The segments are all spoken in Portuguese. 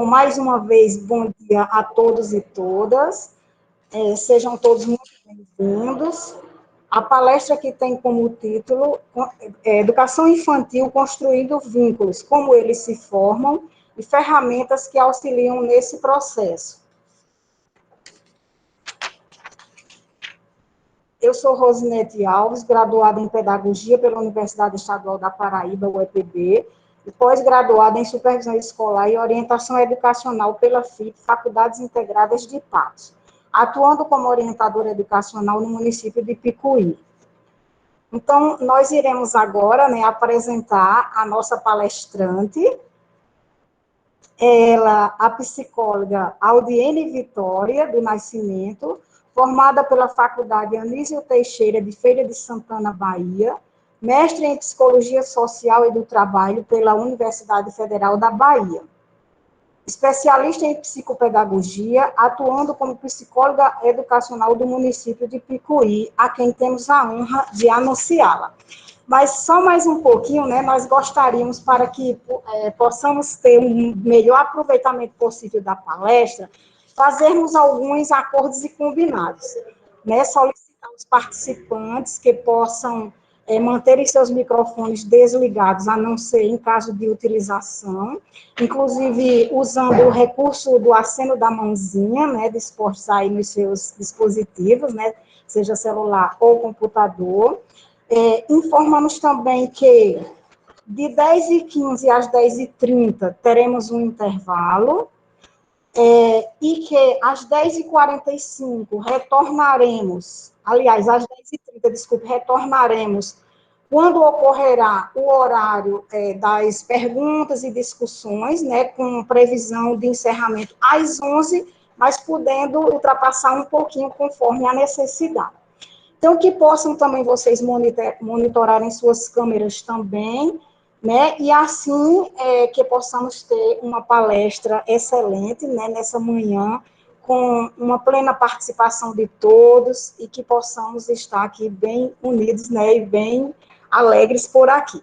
Então, mais uma vez, bom dia a todos e todas. Sejam todos muito bem-vindos. A palestra que tem como título Educação Infantil Construindo Vínculos, como eles se formam e ferramentas que auxiliam nesse processo. Eu sou Rosinete Alves, graduada em Pedagogia pela Universidade Estadual da Paraíba, UEPB, e pós-graduada em Supervisão Escolar e Orientação Educacional pela FIP, Faculdades Integradas de Patos, atuando como orientadora educacional no município de Picuí. Então, nós iremos agora, apresentar a nossa palestrante, ela, a psicóloga Audiene Vitória, do Nascimento, formada pela Faculdade Anísio Teixeira de Feira de Santana, Bahia, mestre em Psicologia Social e do Trabalho pela Universidade Federal da Bahia, especialista em psicopedagogia, atuando como psicóloga educacional do município de Picuí, a quem temos a honra de anunciá-la. Mas só mais um pouquinho, nós gostaríamos, para que possamos ter um melhor aproveitamento possível da palestra, fazermos alguns acordos e combinados, solicitar aos participantes que possam manterem seus microfones desligados, a não ser em caso de utilização, inclusive usando o recurso do aceno da mãozinha, dispostos aí nos seus dispositivos, seja celular ou computador. Informamos também que de 10h15 às 10h30 teremos um intervalo, e que às 10h45 retornaremos, aliás, às 10h30, desculpe, retornaremos quando ocorrerá o horário das perguntas e discussões, com previsão de encerramento às 11h, mas podendo ultrapassar um pouquinho conforme a necessidade. Então, que possam também vocês monitorarem suas câmeras também, e assim que possamos ter uma palestra excelente, nessa manhã, com uma plena participação de todos e que possamos estar aqui bem unidos, e bem alegres por aqui.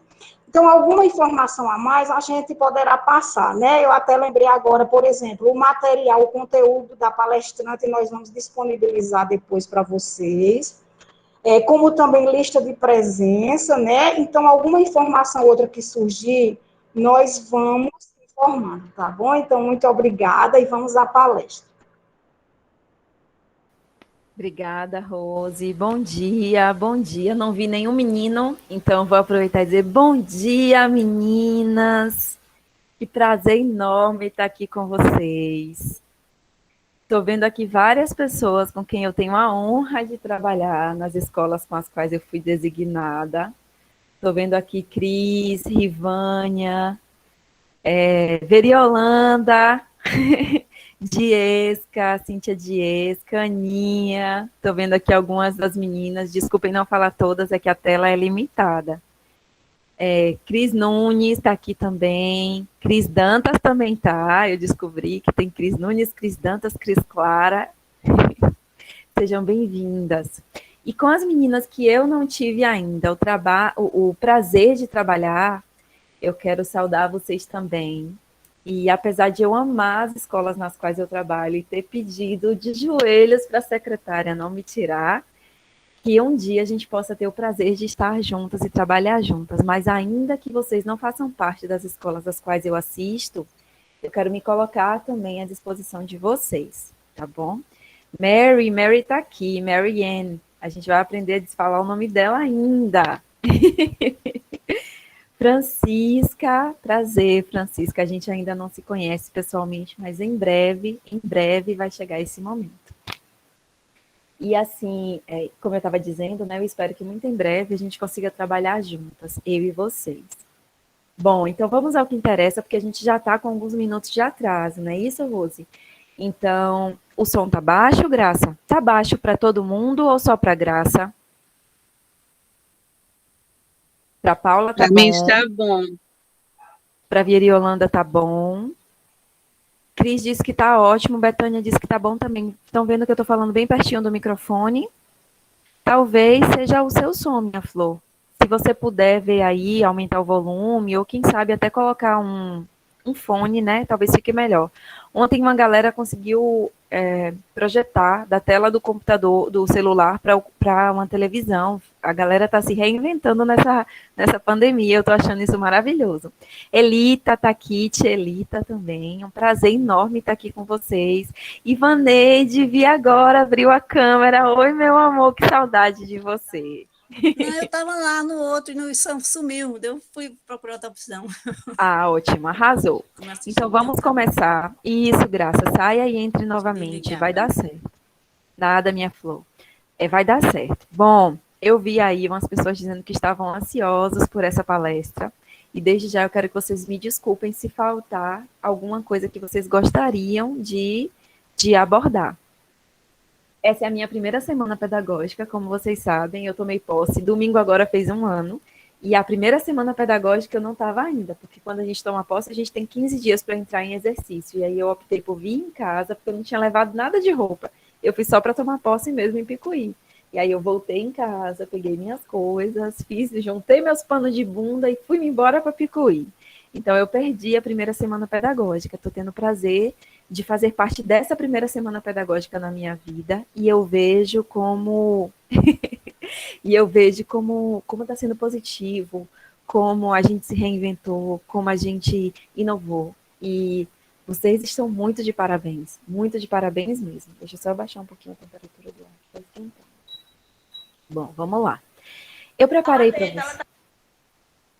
Então, alguma informação a mais a gente poderá passar, Eu até lembrei agora, por exemplo, o material, o conteúdo da palestrante nós vamos disponibilizar depois para vocês, como também lista de presença, Então, alguma informação outra que surgir, nós vamos informando, tá bom? Então, muito obrigada e vamos à palestra. Obrigada, Rose. Bom dia, bom dia. Não vi nenhum menino, então vou aproveitar e dizer bom dia, meninas. Que prazer enorme estar aqui com vocês. Estou vendo aqui várias pessoas com quem eu tenho a honra de trabalhar nas escolas com as quais eu fui designada. Estou vendo aqui Cris, Rivânia, Veriolanda, Diesca, Cíntia Diesca, Aninha. Estou vendo aqui algumas das meninas. Desculpem não falar todas, é que a tela é limitada. Cris Nunes está aqui também, Cris Dantas também está, eu descobri que tem Cris Nunes, Cris Dantas, Cris Clara, sejam bem-vindas. E com as meninas que eu não tive ainda o prazer de trabalhar, eu quero saudar vocês também. E apesar de eu amar as escolas nas quais eu trabalho e ter pedido de joelhos para a secretária não me tirar, que um dia a gente possa ter o prazer de estar juntas e trabalhar juntas, mas ainda que vocês não façam parte das escolas das quais eu assisto, eu quero me colocar também à disposição de vocês, tá bom? Mary está aqui, Mary Ann, a gente vai aprender a falar o nome dela ainda. Francisca, prazer, Francisca, a gente ainda não se conhece pessoalmente, mas em breve vai chegar esse momento. E assim, como eu estava dizendo, eu espero que muito em breve a gente consiga trabalhar juntas, eu e vocês. Bom, então vamos ao que interessa, porque a gente já está com alguns minutos de atraso, não é isso, Rose? Então, o som está baixo, Graça? Está baixo para todo mundo ou só para Graça? Para Paula está bom. Para mim está bom. Para Vieriolanda está bom. Cris disse que está ótimo, Betânia disse que está bom também. Estão vendo que eu estou falando bem pertinho do microfone? Talvez seja o seu som, minha flor. Se você puder ver aí, aumentar o volume, ou quem sabe até colocar um um fone, né? Talvez fique melhor. Ontem uma galera conseguiu projetar da tela do computador, do celular, para uma televisão. A galera está se reinventando nessa pandemia. Eu estou achando isso maravilhoso. Elita está aqui, Tia Elita também. Um prazer enorme estar aqui com vocês. Ivaneide, vi agora, abriu a câmera. Oi, meu amor, que saudade de você. Não, eu estava lá no outro e no sumiu. Eu fui procurar outra opção. Ah, ótimo, arrasou. Não assisti, Então não. vamos começar. Isso, Graça, saia e entre novamente. Vai Obrigada. dar certo. Nada, minha flor. Vai dar certo. Bom, eu vi aí umas pessoas dizendo que estavam ansiosas por essa palestra. E desde já eu quero que vocês me desculpem se faltar alguma coisa que vocês gostariam de abordar. Essa é a minha primeira semana pedagógica, como vocês sabem, eu tomei posse. Domingo agora fez um ano. E a primeira semana pedagógica eu não estava ainda, porque quando a gente toma posse, a gente tem 15 dias para entrar em exercício. E aí eu optei por vir em casa, porque eu não tinha levado nada de roupa. Eu fui só para tomar posse mesmo em Picuí. E aí eu voltei em casa, peguei minhas coisas, juntei meus panos de bunda e fui embora para Picuí. Então eu perdi a primeira semana pedagógica. Estou tendo prazer de fazer parte dessa primeira semana pedagógica na minha vida e eu vejo como como está sendo positivo, como a gente se reinventou, como a gente inovou. E vocês estão muito de parabéns mesmo. Deixa eu só baixar um pouquinho a temperatura do ar, está esquentando. Bom, vamos lá. Eu preparei para você.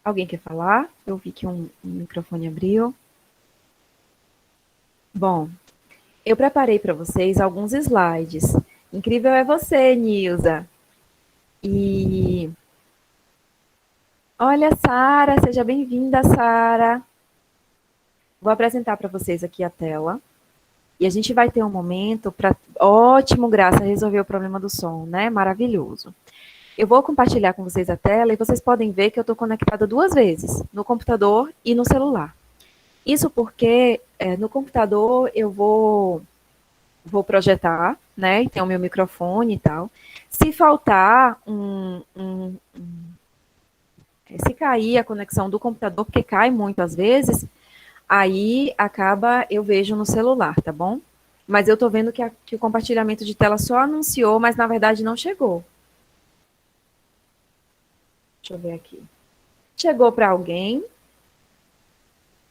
Alguém quer falar? Eu vi que um microfone abriu. Bom, eu preparei para vocês alguns slides. Incrível é você, Nilza. E olha, Sara, seja bem-vinda, Sara. Vou apresentar para vocês aqui a tela. E a gente vai ter um momento para. Ótimo, Graça, resolver o problema do som, né? Maravilhoso. Eu vou compartilhar com vocês a tela e vocês podem ver que eu estou conectada duas vezes, no computador e no celular. Isso porque no computador eu vou projetar, né? E tem o meu microfone e tal. Se faltar se cair a conexão do computador, porque cai muito às vezes, aí acaba, eu vejo no celular, tá bom? Mas eu tô vendo que o compartilhamento de tela só anunciou, mas na verdade não chegou. Deixa eu ver aqui. Chegou para alguém?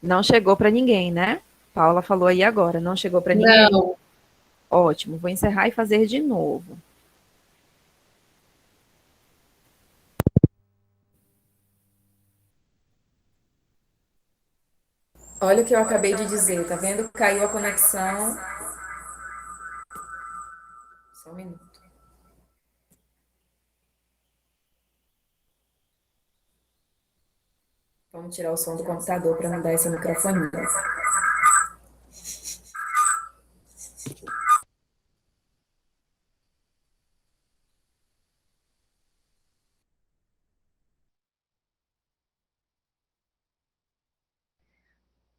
Não chegou para ninguém, né? Paula falou aí agora, não chegou para ninguém? Não, Ótimo, vou encerrar e fazer de novo. Olha o que eu acabei de dizer, tá vendo? Caiu a conexão. Só um minuto. Vamos tirar o som do computador para não dar essa microfonia.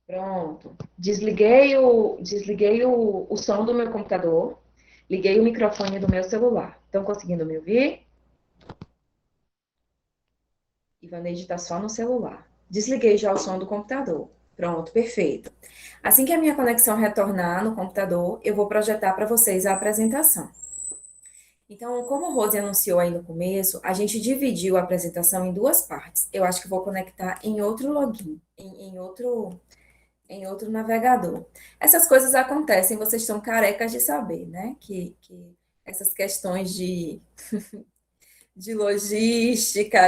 Pronto. Desliguei o som do meu computador. Liguei o microfone do meu celular. Estão conseguindo me ouvir? Ivaneide está só no celular. Desliguei já o som do computador. Pronto, perfeito. Assim que a minha conexão retornar no computador, eu vou projetar para vocês a apresentação. Então, como o Rose anunciou aí no começo, a gente dividiu a apresentação em duas partes. Eu acho que vou conectar em outro login, em outro navegador. Essas coisas acontecem, vocês estão carecas de saber, né? Que essas questões de logística,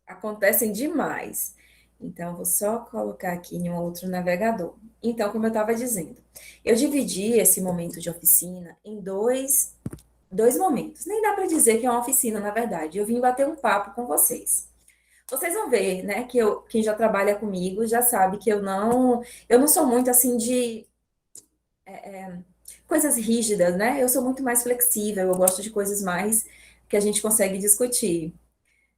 acontecem demais. Então, vou só colocar aqui em um outro navegador. Então, como eu estava dizendo, eu dividi esse momento de oficina em dois momentos. Nem dá para dizer que é uma oficina, na verdade. Eu vim bater um papo com vocês. Vocês vão ver, né, que quem já trabalha comigo já sabe que eu não sou muito assim de coisas rígidas, né? Eu sou muito mais flexível, eu gosto de coisas mais que a gente consegue discutir.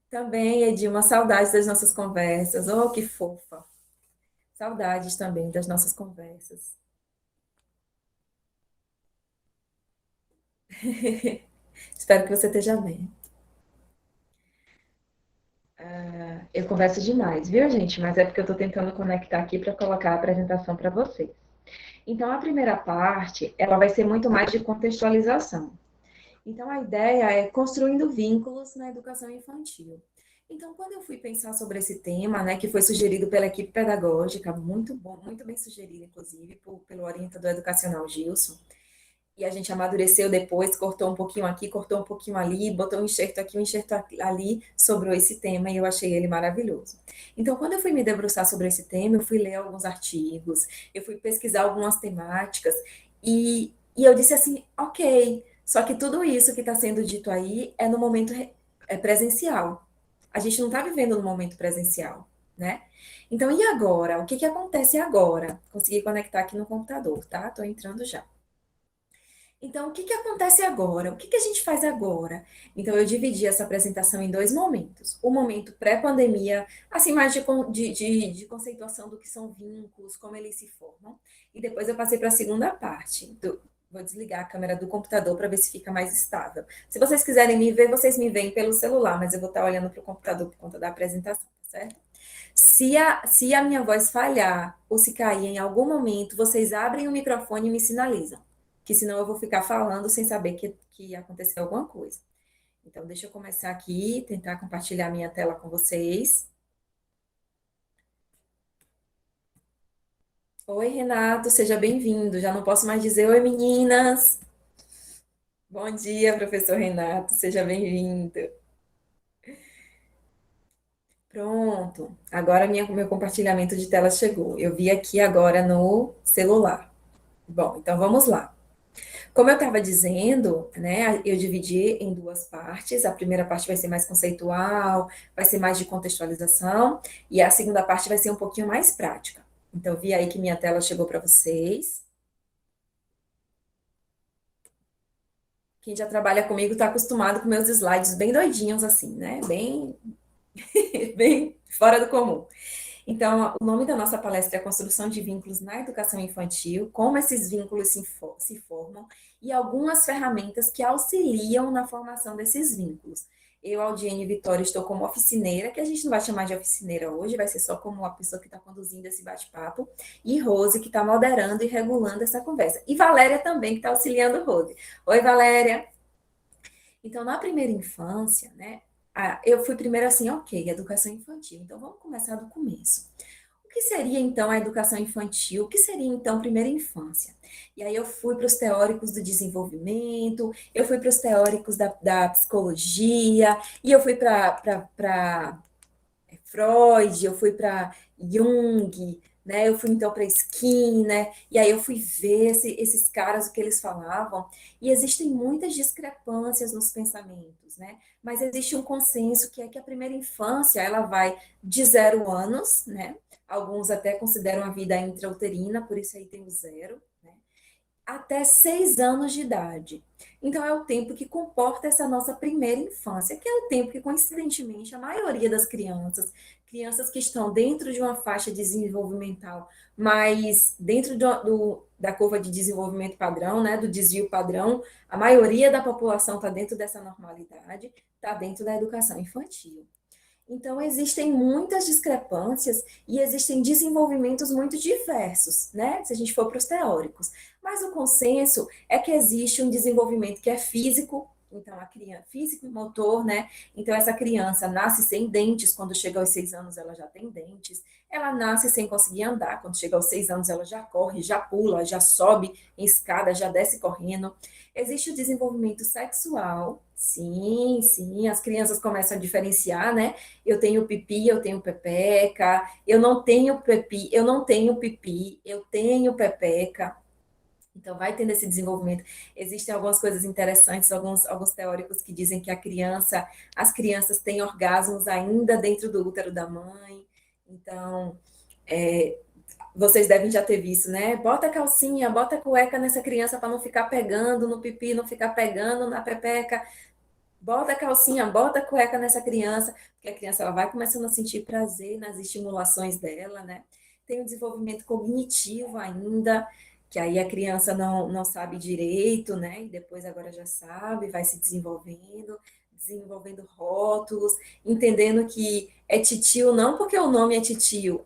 Também, Edilma, saudades das nossas conversas. Oh, que fofa. Saudades também das nossas conversas. Espero que você esteja bem. Eu converso demais, viu, gente? Mas é porque eu estou tentando conectar aqui para colocar a apresentação para vocês. Então, a primeira parte, ela vai ser muito mais de contextualização. Então, a ideia é construindo vínculos na educação infantil. Então, quando eu fui pensar sobre esse tema, né, que foi sugerido pela equipe pedagógica, muito bom, muito bem sugerido, inclusive, pelo orientador educacional Gilson, e a gente amadureceu depois, cortou um pouquinho aqui, cortou um pouquinho ali, botou um enxerto aqui, um enxerto ali, sobrou esse tema e eu achei ele maravilhoso. Então, quando eu fui me debruçar sobre esse tema, eu fui ler alguns artigos, eu fui pesquisar algumas temáticas e eu disse assim, ok, só que tudo isso que está sendo dito aí é no momento presencial. A gente não está vivendo no momento presencial, né? Então, e agora? O que que acontece agora? Consegui conectar aqui no computador, tá? Estou entrando já. Então, o que que acontece agora? O que que a gente faz agora? Então, eu dividi essa apresentação em dois momentos. O momento pré-pandemia, assim, mais de conceituação do que são vínculos, como eles se formam. E depois eu passei para a segunda parte. Vou desligar a câmera do computador para ver se fica mais estável. Se vocês quiserem me ver, vocês me veem pelo celular, mas eu vou estar olhando para o computador por conta da apresentação, tá certo? Se a minha voz falhar ou se cair em algum momento, vocês abrem o microfone e me sinalizam, que senão eu vou ficar falando sem saber que aconteceu alguma coisa. Então, deixa eu começar aqui, tentar compartilhar minha tela com vocês. Oi, Renato, seja bem-vindo. Já não posso mais dizer oi, meninas. Bom dia, professor Renato, seja bem-vindo. Pronto, agora meu compartilhamento de tela chegou. Eu vi aqui agora no celular. Bom, então vamos lá. Como eu estava dizendo, né, eu dividi em duas partes. A primeira parte vai ser mais conceitual, vai ser mais de contextualização, e a segunda parte vai ser um pouquinho mais prática. Então, vi aí que minha tela chegou para vocês. Quem já trabalha comigo está acostumado com meus slides bem doidinhos, assim, né? Bem, bem fora do comum. Então, o nome da nossa palestra é a Construção de Vínculos na Educação Infantil, como esses vínculos se formam e algumas ferramentas que auxiliam na formação desses vínculos. Eu, Aldiene Vitória, estou como oficineira, que a gente não vai chamar de oficineira hoje, vai ser só como a pessoa que está conduzindo esse bate-papo, e Rose, que está moderando e regulando essa conversa. E Valéria também, que está auxiliando Rose. Oi, Valéria! Então, na primeira infância, né, eu fui primeiro assim, ok, educação infantil. Então, vamos começar do começo. O que seria, então, a educação infantil? O que seria, então, primeira infância? E aí eu fui para os teóricos do desenvolvimento, eu fui para os teóricos da psicologia, e eu fui para Freud, eu fui para Jung, né? Eu fui então para Skinner, e aí eu fui ver esses caras, o que eles falavam, e existem muitas discrepâncias nos pensamentos, né? Mas existe um consenso que é que a primeira infância, ela vai de 0 anos, né? Alguns até consideram a vida intrauterina, por isso aí tem o 0, né? Até 6 anos de idade. Então, é o tempo que comporta essa nossa primeira infância, que é o tempo que, coincidentemente, a maioria das crianças, crianças que estão dentro de uma faixa desenvolvimental, mas dentro da curva de desenvolvimento padrão, né, do desvio padrão, a maioria da população está dentro dessa normalidade, está dentro da educação infantil. Então, existem muitas discrepâncias e existem desenvolvimentos muito diversos, né? Se a gente for para os teóricos. Mas o consenso é que existe um desenvolvimento que é físico, então a criança, físico e motor, né? Então, essa criança nasce sem dentes, quando chega aos 6 anos ela já tem dentes, ela nasce sem conseguir andar, quando chega aos 6 anos ela já corre, já pula, já sobe em escada, já desce correndo. Existe o desenvolvimento sexual, sim, sim, as crianças começam a diferenciar, né? Eu tenho pipi, eu tenho pepeca, eu não tenho pipi, eu não tenho pipi, eu tenho pepeca. Então, vai tendo esse desenvolvimento. Existem algumas coisas interessantes, alguns teóricos que dizem que as crianças têm orgasmos ainda dentro do útero da mãe. Então, é, vocês devem já ter visto, né? Bota a calcinha, bota a cueca nessa criança para não ficar pegando no pipi, não ficar pegando na pepeca. Bota a calcinha, bota a cueca nessa criança, porque a criança ela vai começando a sentir prazer nas estimulações dela, né? Tem o desenvolvimento cognitivo ainda, que aí a criança não sabe direito, né? E depois agora já sabe, vai se desenvolvendo, desenvolvendo rótulos, entendendo que é titio não porque o nome é titio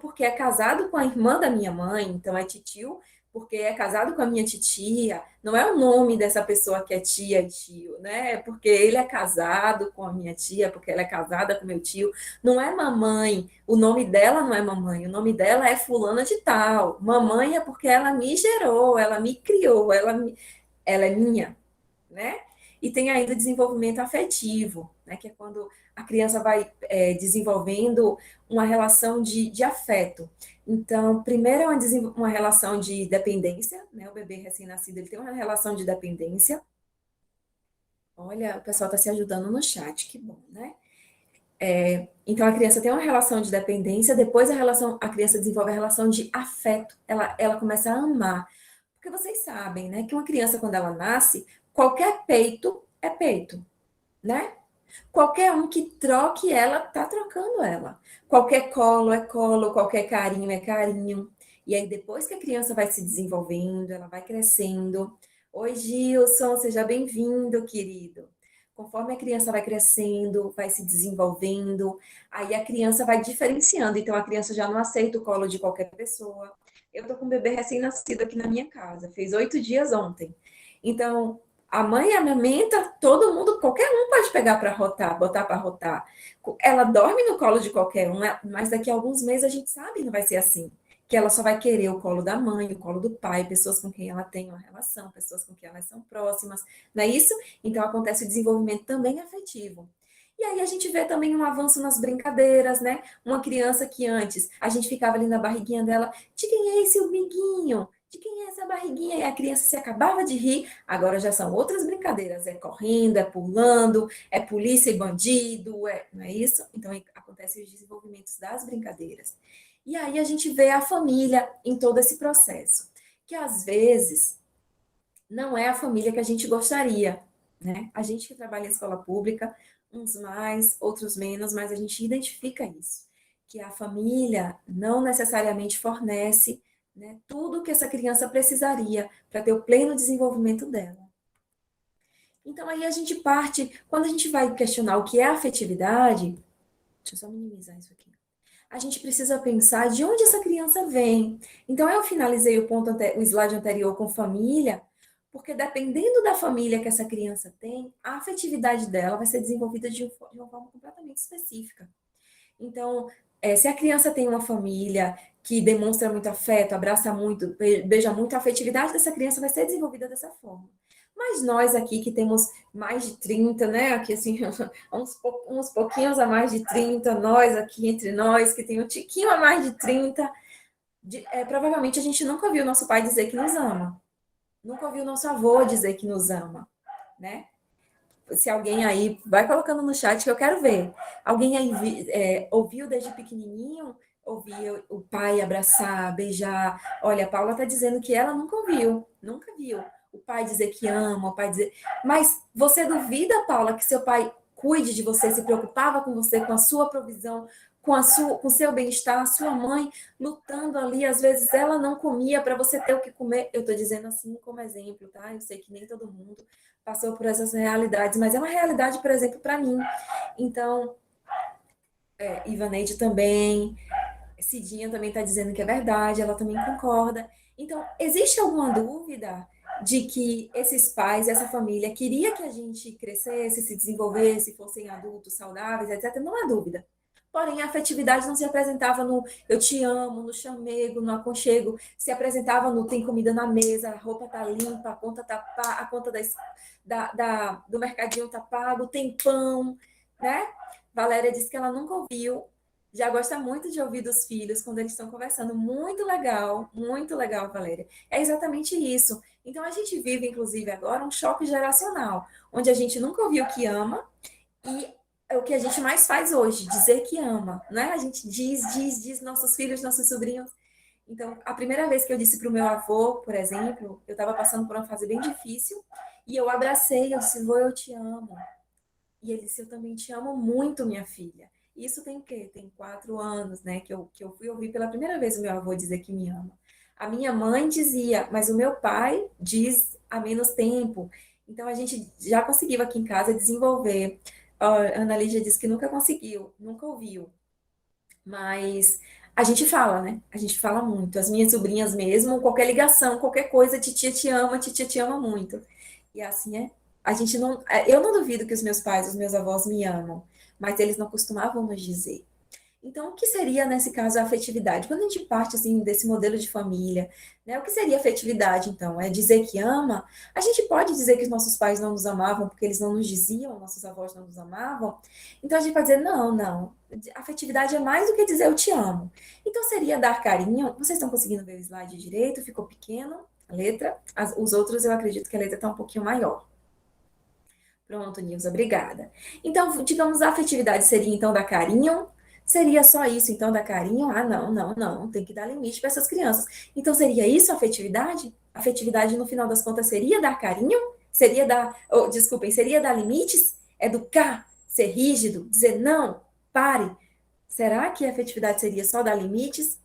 porque é casado com a irmã da minha mãe, então é titio porque é casado com a minha titia, não é o nome dessa pessoa que é tia e tio, né? É porque ele é casado com a minha tia, porque ela é casada com meu tio. Não é mamãe, o nome dela não é mamãe, o nome dela é fulana de tal. Mamãe é porque ela me gerou, ela me criou, ela é minha, né? E tem ainda o desenvolvimento afetivo, né? Que é quando a criança vai desenvolvendo uma relação de afeto. Então, primeiro é uma relação de dependência, né? O bebê recém-nascido, ele tem uma relação de dependência. Olha, o pessoal está se ajudando no chat, que bom, né? Então, a criança tem uma relação de dependência, depois a criança desenvolve a relação de afeto, ela começa a amar. Porque vocês sabem, né, que uma criança, quando ela nasce, qualquer peito é peito, né? Qualquer um que troque ela, tá trocando ela. Qualquer colo é colo, qualquer carinho é carinho. E aí, depois que a criança vai se desenvolvendo, ela vai crescendo. Oi, Gilson, seja bem-vindo, querido. Conforme a criança vai crescendo, vai se desenvolvendo, aí a criança vai diferenciando. Então, a criança já não aceita o colo de qualquer pessoa. Eu tô com um bebê recém-nascido aqui na minha casa, fez 8 dias ontem. Então, a mãe amamenta, todo mundo, qualquer um pode pegar para rotar, botar para rotar. Ela dorme no colo de qualquer um, mas daqui a alguns meses a gente sabe que não vai ser assim. Que ela só vai querer o colo da mãe, o colo do pai, pessoas com quem ela tem uma relação, pessoas com quem elas são próximas, não é isso? Então acontece o desenvolvimento também afetivo. E aí a gente vê também um avanço nas brincadeiras, né? Uma criança que antes a gente ficava ali na barriguinha dela, de quem é esse amiguinho? De quem é essa barriguinha? E a criança se acabava de rir, agora já são outras brincadeiras, é correndo, é pulando, é polícia e bandido, não é isso? Então acontecem os desenvolvimentos das brincadeiras. E aí a gente vê a família em todo esse processo, que às vezes não é a família que a gente gostaria, né? A gente que trabalha em escola pública, uns mais, outros menos, mas a gente identifica isso, que a família não necessariamente fornece, né, tudo que essa criança precisaria para ter o pleno desenvolvimento dela. Então aí a gente parte, quando a gente vai questionar o que é afetividade, deixa eu só minimizar isso aqui. A gente precisa pensar de onde essa criança vem. Então, eu finalizei o slide anterior com família, porque dependendo da família que essa criança tem, a afetividade dela vai ser desenvolvida de uma forma completamente específica. Então, se a criança tem uma família que demonstra muito afeto, abraça muito, beija muito, a afetividade dessa criança vai ser desenvolvida dessa forma. Mas nós aqui que temos mais de 30, né? Aqui assim, uns pouquinhos a mais de 30, nós aqui entre nós, que tem um tiquinho a mais de 30, provavelmente a gente nunca ouviu nosso pai dizer que nos ama. Nunca ouviu nosso avô dizer que nos ama, né? Se alguém aí, vai colocando no chat que eu quero ver. Alguém aí ouviu desde pequenininho, ouvia o pai abraçar, beijar. Olha, a Paula está dizendo que ela nunca ouviu, nunca viu o pai dizer que ama, o pai dizer... Mas você duvida, Paula, que seu pai cuide de você, se preocupava com você, com a sua provisão, com o seu bem-estar, a sua mãe lutando ali, às vezes ela não comia para você ter o que comer. Eu estou dizendo assim como exemplo, tá? Eu sei que nem todo mundo passou por essas realidades, mas é uma realidade, por exemplo, para mim. Então, Ivaneide também, Cidinha também está dizendo que é verdade, ela também concorda. Então, existe alguma dúvida de que esses pais, essa família, queria que a gente crescesse, se desenvolvesse, fossem adultos saudáveis, etc.? Não há dúvida. Porém, a afetividade não se apresentava no eu te amo, no chamego, no aconchego, se apresentava no tem comida na mesa, a roupa tá limpa, a conta tá a conta do mercadinho tá pago, tem pão, né? Valéria disse que ela nunca ouviu, já gosta muito de ouvir dos filhos quando eles estão conversando. Muito legal, Valéria. É exatamente isso. Então, a gente vive, inclusive, agora um choque geracional, onde a gente nunca ouviu que ama e é o que a gente mais faz hoje, dizer que ama, né? A gente diz nossos filhos, nossos sobrinhos. Então, a primeira vez que eu disse para o meu avô, por exemplo, eu estava passando por uma fase bem difícil, e eu abracei, eu disse, vô, eu te amo. E ele disse, eu também te amo muito, minha filha. Isso tem o quê? Tem 4 anos, né? Que eu fui ouvir pela primeira vez o meu avô dizer que me ama. A minha mãe dizia, mas o meu pai diz há menos tempo. Então, a gente já conseguiu aqui em casa desenvolver. A Ana Lídia disse que nunca conseguiu, nunca ouviu, mas a gente fala, né? A gente fala muito. As minhas sobrinhas mesmo, qualquer ligação, qualquer coisa, titia te ama muito. E assim é. A gente não, eu não duvido que os meus pais, os meus avós me amam, mas eles não costumavam nos dizer. Então, o que seria, nesse caso, a afetividade? Quando a gente parte, assim, desse modelo de família, né, o que seria afetividade, então? É dizer que ama? A gente pode dizer que os nossos pais não nos amavam porque eles não nos diziam, nossos avós não nos amavam? Então, a gente pode dizer, não, não. Afetividade é mais do que dizer eu te amo. Então, seria dar carinho. Vocês estão conseguindo ver o slide direito? Ficou pequeno a letra? Os outros, eu acredito que a letra está um pouquinho maior. Pronto, Nilza, obrigada. Então, digamos, a afetividade seria, então, dar carinho? Seria só isso, então, dar carinho? Ah, não, não, não, tem que dar limite para essas crianças. Então, seria isso a afetividade? Afetividade, no final das contas, seria dar carinho? Seria dar, desculpem, seria dar limites? Educar? Ser rígido? Dizer não? Pare? Será que a afetividade seria só dar limites?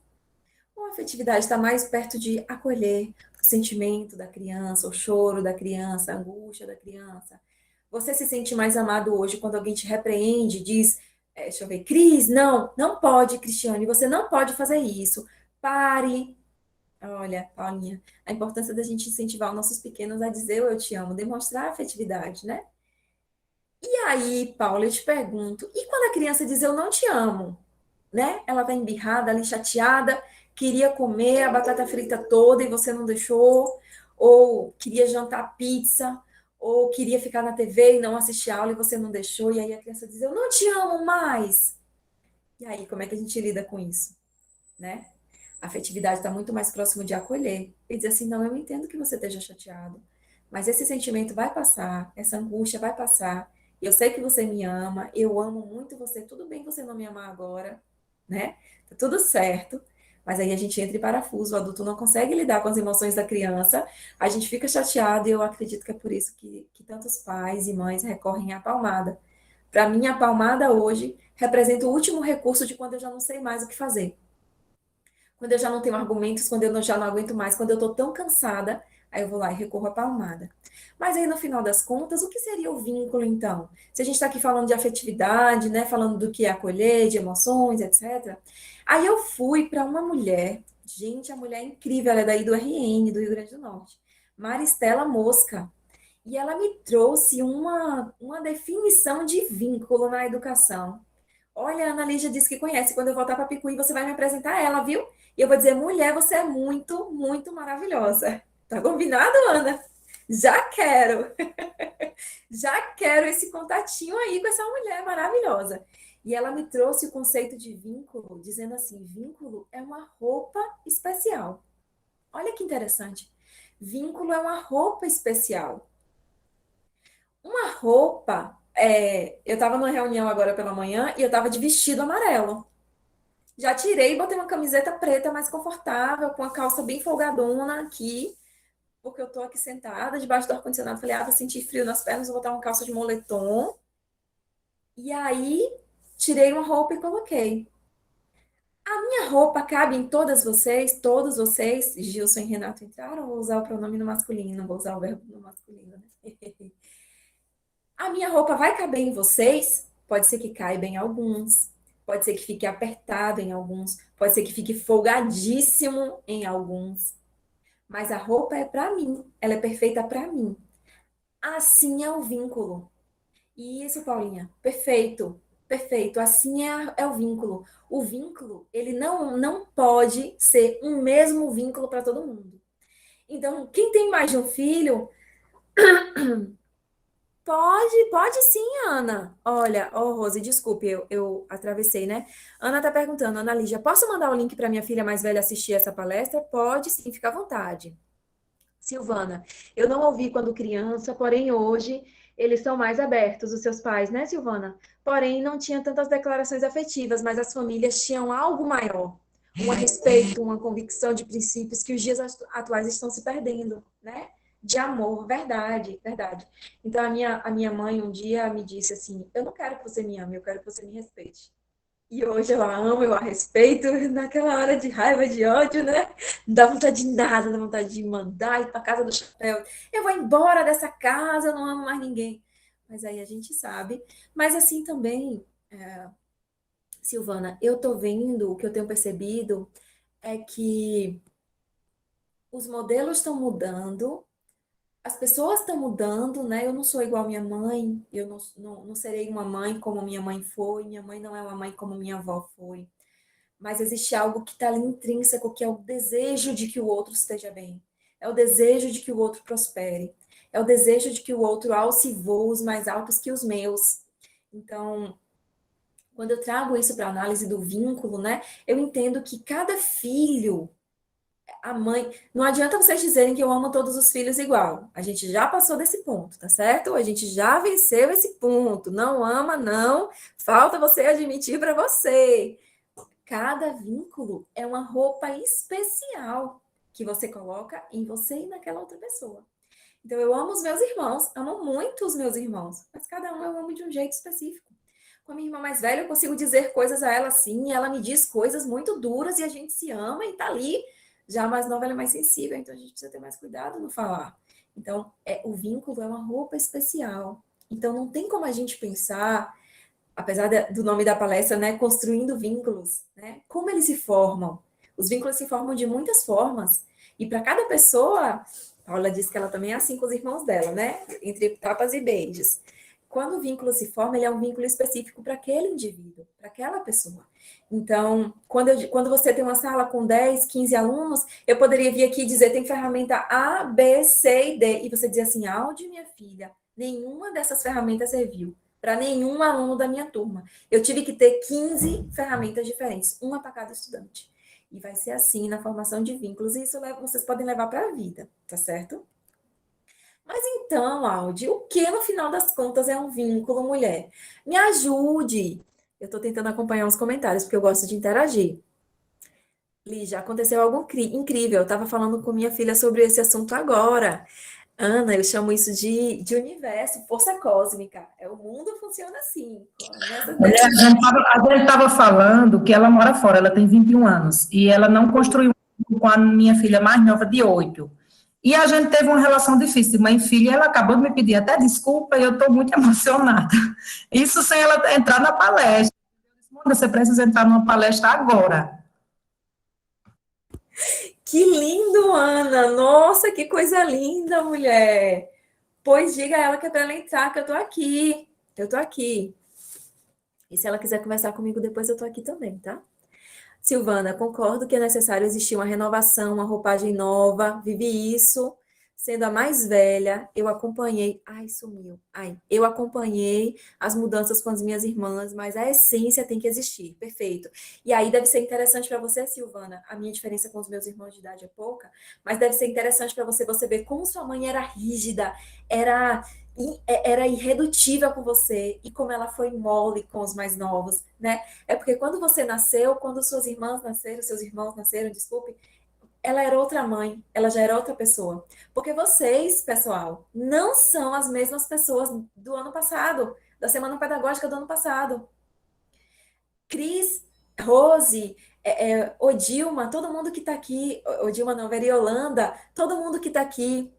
Ou a afetividade está mais perto de acolher o sentimento da criança, o choro da criança, a angústia da criança? Você se sente mais amado hoje quando alguém te repreende, diz, deixa eu ver, Cris, não, não pode, Cristiane, você não pode fazer isso. Pare. Olha, Paulinha, a importância da gente incentivar os nossos pequenos a dizer eu te amo, demonstrar afetividade, né? E aí, Paula, eu te pergunto, e quando a criança diz eu não te amo, né? Ela tá embirrada, ali chateada, queria comer a batata frita toda e você não deixou, ou queria jantar pizza, ou queria ficar na TV e não assistir a aula e você não deixou, e aí a criança diz, eu não te amo mais. E aí, como é que a gente lida com isso, né? A afetividade está muito mais próximo de acolher e dizer assim, não, eu entendo que você esteja chateado, mas esse sentimento vai passar, essa angústia vai passar, eu sei que você me ama, eu amo muito você, tudo bem você não me amar agora, né? Tá tudo certo, mas aí a gente entra em parafuso, o adulto não consegue lidar com as emoções da criança, a gente fica chateado e eu acredito que é por isso que tantos pais e mães recorrem à palmada. Para mim, a palmada hoje representa o último recurso de quando eu já não sei mais o que fazer. Quando eu já não tenho argumentos, quando eu já não aguento mais, quando eu estou tão cansada, aí eu vou lá e recorro à palmada. Mas aí, no final das contas, o que seria o vínculo, então? Se a gente está aqui falando de afetividade, né, falando do que é acolher, de emoções, etc. Aí eu fui para uma mulher, gente, a mulher é incrível, ela é daí do RN, do Rio Grande do Norte, Maristela Mosca. E ela me trouxe uma definição de vínculo na educação. Olha, a Ana Lígia disse que conhece. Quando eu voltar para Picuí, você vai me apresentar ela, viu? E eu vou dizer, mulher, você é muito, muito maravilhosa. Tá combinado, Ana? Já quero. Já quero esse contatinho aí com essa mulher maravilhosa. E ela me trouxe o conceito de vínculo, dizendo assim: vínculo é uma roupa especial. Olha que interessante. Vínculo é uma roupa especial. Uma roupa. Eu estava numa reunião agora pela manhã e eu estava de vestido amarelo. Já tirei e botei uma camiseta preta mais confortável, com a calça bem folgadona aqui, porque eu tô aqui sentada debaixo do ar-condicionado. Falei, vou sentir frio nas pernas, vou botar uma calça de moletom. E aí, tirei uma roupa e coloquei. A minha roupa cabe em todos vocês, Gilson e Renato entraram, vou usar o pronome no masculino, não vou usar o verbo no masculino, né? A minha roupa vai caber em vocês? Pode ser que caiba em alguns, pode ser que fique apertado em alguns, pode ser que fique folgadíssimo em alguns. Mas a roupa é para mim, ela é perfeita para mim. Assim é o vínculo. Isso, Paulinha, perfeito, perfeito. Assim é o vínculo. O vínculo, ele não pode ser um mesmo vínculo para todo mundo. Então, quem tem mais de um filho, pode sim, Ana. Olha, Rose, desculpe, eu atravessei, né? Ana tá perguntando, Ana Lígia, posso mandar o link para minha filha mais velha assistir essa palestra? Pode sim, fica à vontade. Silvana, eu não ouvi quando criança, porém hoje eles são mais abertos, os seus pais, né, Silvana? Porém, não tinha tantas declarações afetivas, mas as famílias tinham algo maior, um respeito, uma convicção de princípios que os dias atuais estão se perdendo, né? De amor, verdade, verdade. Então, a minha mãe um dia me disse assim: eu não quero que você me ame, eu quero que você me respeite. E hoje eu a amo, eu a respeito, naquela hora de raiva, de ódio, né? Não dá vontade de nada, não dá vontade de mandar ir para casa do chapéu. Eu vou embora dessa casa, eu não amo mais ninguém. Mas aí a gente sabe. Mas assim também, Silvana, eu tô vendo, o que eu tenho percebido é que os modelos estão mudando, as pessoas estão mudando, né? Eu não sou igual à minha mãe, eu não serei uma mãe como minha mãe foi, minha mãe não é uma mãe como minha avó foi. Mas existe algo que está ali intrínseco, que é o desejo de que o outro esteja bem, é o desejo de que o outro prospere, é o desejo de que o outro alce voos mais altos que os meus. Então, quando eu trago isso para a análise do vínculo, né, eu entendo que cada filho, a mãe, não adianta vocês dizerem que eu amo todos os filhos igual. A gente já passou desse ponto, tá certo? A gente já venceu esse ponto. Não ama, não. Falta você admitir para você. Cada vínculo é uma roupa especial que você coloca em você e naquela outra pessoa. Então, eu amo os meus irmãos, amo muito os meus irmãos, mas cada um eu amo de um jeito específico. Com a minha irmã mais velha, eu consigo dizer coisas a ela assim, e ela me diz coisas muito duras e a gente se ama e tá ali. Já a mais nova, ela é mais sensível, então a gente precisa ter mais cuidado no falar. Então, o vínculo é uma roupa especial. Então, não tem como a gente pensar, apesar do nome da palestra, né, construindo vínculos, né? Como eles se formam? Os vínculos se formam de muitas formas. E para cada pessoa, Paula disse que ela também é assim com os irmãos dela, né? Entre tapas e beijos. Quando o vínculo se forma, ele é um vínculo específico para aquele indivíduo, para aquela pessoa. Então, quando você tem uma sala com 10, 15 alunos, eu poderia vir aqui e dizer, tem ferramenta A, B, C e D. E você dizer assim, áudio, minha filha, nenhuma dessas ferramentas serviu para nenhum aluno da minha turma. Eu tive que ter 15 ferramentas diferentes, uma para cada estudante. E vai ser assim na formação de vínculos, e isso vocês podem levar para a vida, tá certo? Mas então, Aldi, o que no final das contas é um vínculo, mulher? Me ajude! Eu estou tentando acompanhar os comentários, porque eu gosto de interagir. Lígia, aconteceu algo incrível. Eu estava falando com minha filha sobre esse assunto agora. Ana, eu chamo isso de universo, força cósmica. O mundo funciona assim. Olha, a gente estava falando que ela mora fora, ela tem 21 anos, e ela não construiu um vínculo com a minha filha mais nova, de 8. E a gente teve uma relação difícil, mãe e filha, e ela acabou de me pedir até desculpa, e eu estou muito emocionada. Isso sem ela entrar na palestra. Você precisa entrar numa palestra agora. Que lindo, Ana! Nossa, que coisa linda, mulher! Pois diga a ela que é para ela entrar, que eu tô aqui. Eu tô aqui. E se ela quiser conversar comigo depois, eu tô aqui também, tá? Silvana, concordo que é necessário existir uma renovação, uma roupagem nova. Vivi isso. Sendo a mais velha, eu acompanhei. Ai, sumiu. Ai, eu acompanhei as mudanças com as minhas irmãs, mas a essência tem que existir. Perfeito. E aí deve ser interessante para você, Silvana. A minha diferença com os meus irmãos de idade é pouca, mas deve ser interessante para você ver como sua mãe era rígida, era irredutível com você e como ela foi mole com os mais novos, né? É porque quando você nasceu, quando suas irmãs nasceram, seus irmãos nasceram, desculpe, ela era outra mãe, ela já era outra pessoa. Porque vocês, pessoal, não são as mesmas pessoas do ano passado, da semana pedagógica do ano passado. Cris, Rose, Odilma, todo mundo que está aqui, Odilma não, Veriolanda, todo mundo que está aqui,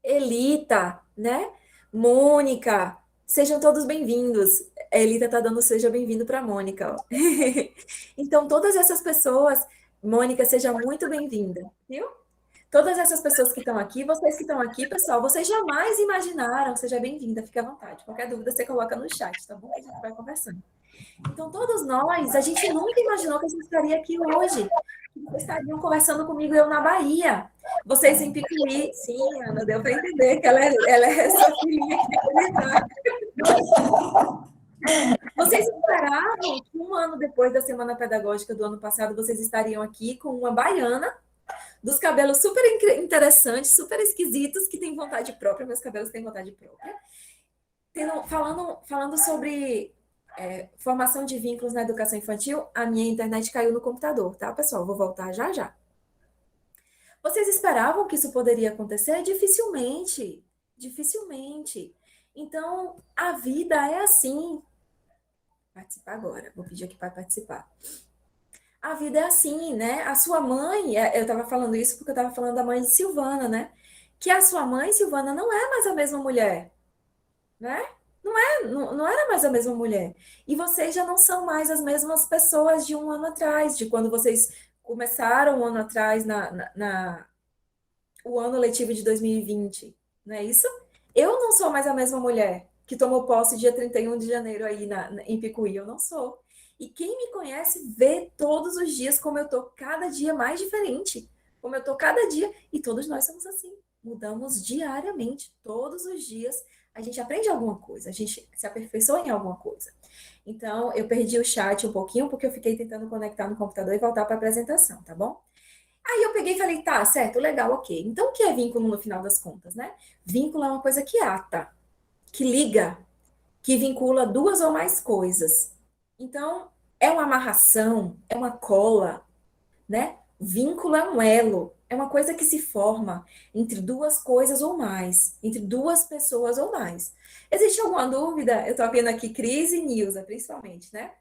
Elita, né? Mônica, sejam todos bem-vindos. A Elita está dando seja bem-vindo para a Mônica. Ó. Então, todas essas pessoas, Mônica, seja muito bem-vinda, viu? Todas essas pessoas que estão aqui, vocês que estão aqui, pessoal, vocês jamais imaginaram, seja bem-vinda, fique à vontade. Qualquer dúvida você coloca no chat, tá bom? A gente vai conversando. Então, todos nós, a gente nunca imaginou que a gente estaria aqui hoje. Vocês estariam conversando comigo, eu na Bahia. Vocês em Picuí. Sim, Ana, deu para entender que ela é essa filhinha que Vocês esperavam que um ano depois da Semana Pedagógica do ano passado, vocês estariam aqui com uma baiana, dos cabelos super interessantes, super esquisitos, que tem vontade própria, meus cabelos têm vontade própria. Falando sobre formação de vínculos na educação infantil, a minha internet caiu no computador, tá, pessoal? Vou voltar já já. Vocês esperavam que isso poderia acontecer? Dificilmente. Dificilmente. Então, a vida é assim. participar agora. Vou pedir aqui para participar. A vida é assim, né? A sua mãe, eu estava falando isso porque eu estava falando da mãe de Silvana, né? Que a sua mãe, Silvana, não é mais a mesma mulher, né? Não era mais a mesma mulher. E vocês já não são mais as mesmas pessoas de um ano atrás, de quando vocês começaram um ano atrás o ano letivo de 2020, não é isso? Eu não sou mais a mesma mulher que tomou posse dia 31 de janeiro aí em Picuí, eu não sou. E quem me conhece vê todos os dias como eu tô cada dia mais diferente, como eu tô cada dia, e todos nós somos assim, mudamos diariamente, todos os dias, a gente aprende alguma coisa, a gente se aperfeiçoa em alguma coisa. Então, eu perdi o chat um pouquinho, porque eu fiquei tentando conectar no computador e voltar para a apresentação, tá bom? Aí eu peguei e falei, tá, certo, legal, ok. Então, o que é vínculo no final das contas, né? Vínculo é uma coisa que ata, que liga, que vincula duas ou mais coisas. Então, é uma amarração, é uma cola, né? Vínculo é um elo, é uma coisa que se forma entre duas coisas ou mais, entre duas pessoas ou mais. Existe alguma dúvida? Eu tô vendo aqui Cris e Nilza, principalmente, né?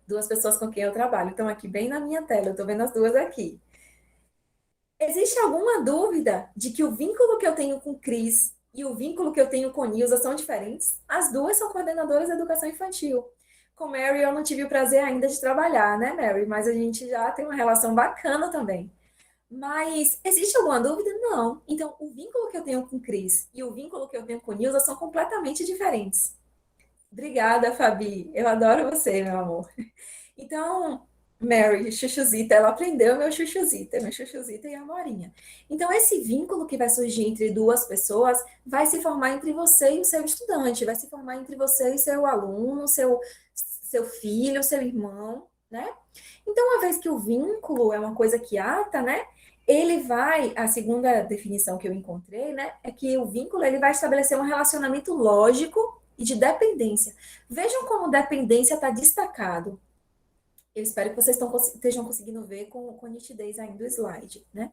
Duas pessoas com quem eu trabalho, estão aqui bem na minha tela, eu tô vendo as duas aqui. Existe alguma dúvida de que o vínculo que eu tenho com Cris e o vínculo que eu tenho com Nilza são diferentes? As duas são coordenadoras de educação infantil. Com Mary eu não tive o prazer ainda de trabalhar, né, Mary? Mas a gente já tem uma relação bacana também. Mas existe alguma dúvida? Não. Então, o vínculo que eu tenho com Cris e o vínculo que eu tenho com Nilza são completamente diferentes. Obrigada, Fabi. Eu adoro você, meu amor. Então, Mary, chuchuzita, ela aprendeu meu chuchuzita e a Amorinha. Então, esse vínculo que vai surgir entre duas pessoas vai se formar entre você e o seu estudante, vai se formar entre você e seu aluno, seu filho, seu irmão, né? Então, uma vez que o vínculo é uma coisa que ata, né? A segunda definição que eu encontrei, né? É que o vínculo, ele vai estabelecer um relacionamento lógico e de dependência. Vejam como dependência está destacado. Eu espero que vocês estejam conseguindo ver com nitidez ainda o slide, né?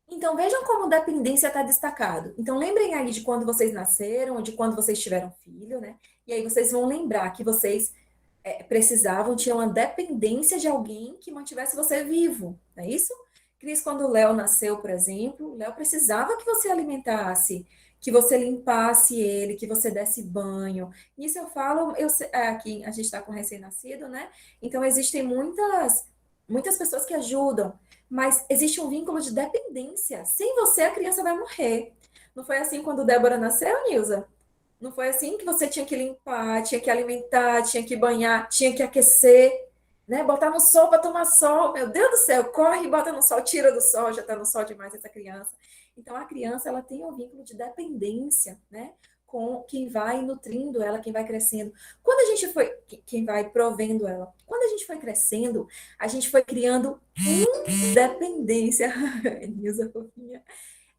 Então, vejam como dependência está destacado. Então, lembrem aí de quando vocês nasceram, ou de quando vocês tiveram filho, né? E aí vocês vão lembrar que vocês tinham uma dependência de alguém que mantivesse você vivo, não é isso? Cris, quando o Léo nasceu, por exemplo, o Léo precisava que você alimentasse, que você limpasse ele, que você desse banho. Nisso eu falo, aqui a gente está com recém-nascido, né? Então, existem muitas pessoas que ajudam, mas existe um vínculo de dependência. Sem você, a criança vai morrer. Não foi assim quando Débora nasceu, Nilza? Não foi assim que você tinha que limpar, tinha que alimentar, tinha que banhar, tinha que aquecer, né? Botar no sol para tomar sol. Meu Deus do céu, corre e bota no sol, tira do sol, já está no sol demais essa criança. Então, a criança, ela tem um vínculo de dependência, né? Com quem vai nutrindo ela, quem vai crescendo. Quem vai provendo ela. Quando a gente foi crescendo, a gente foi criando independência. Nilza fofinha.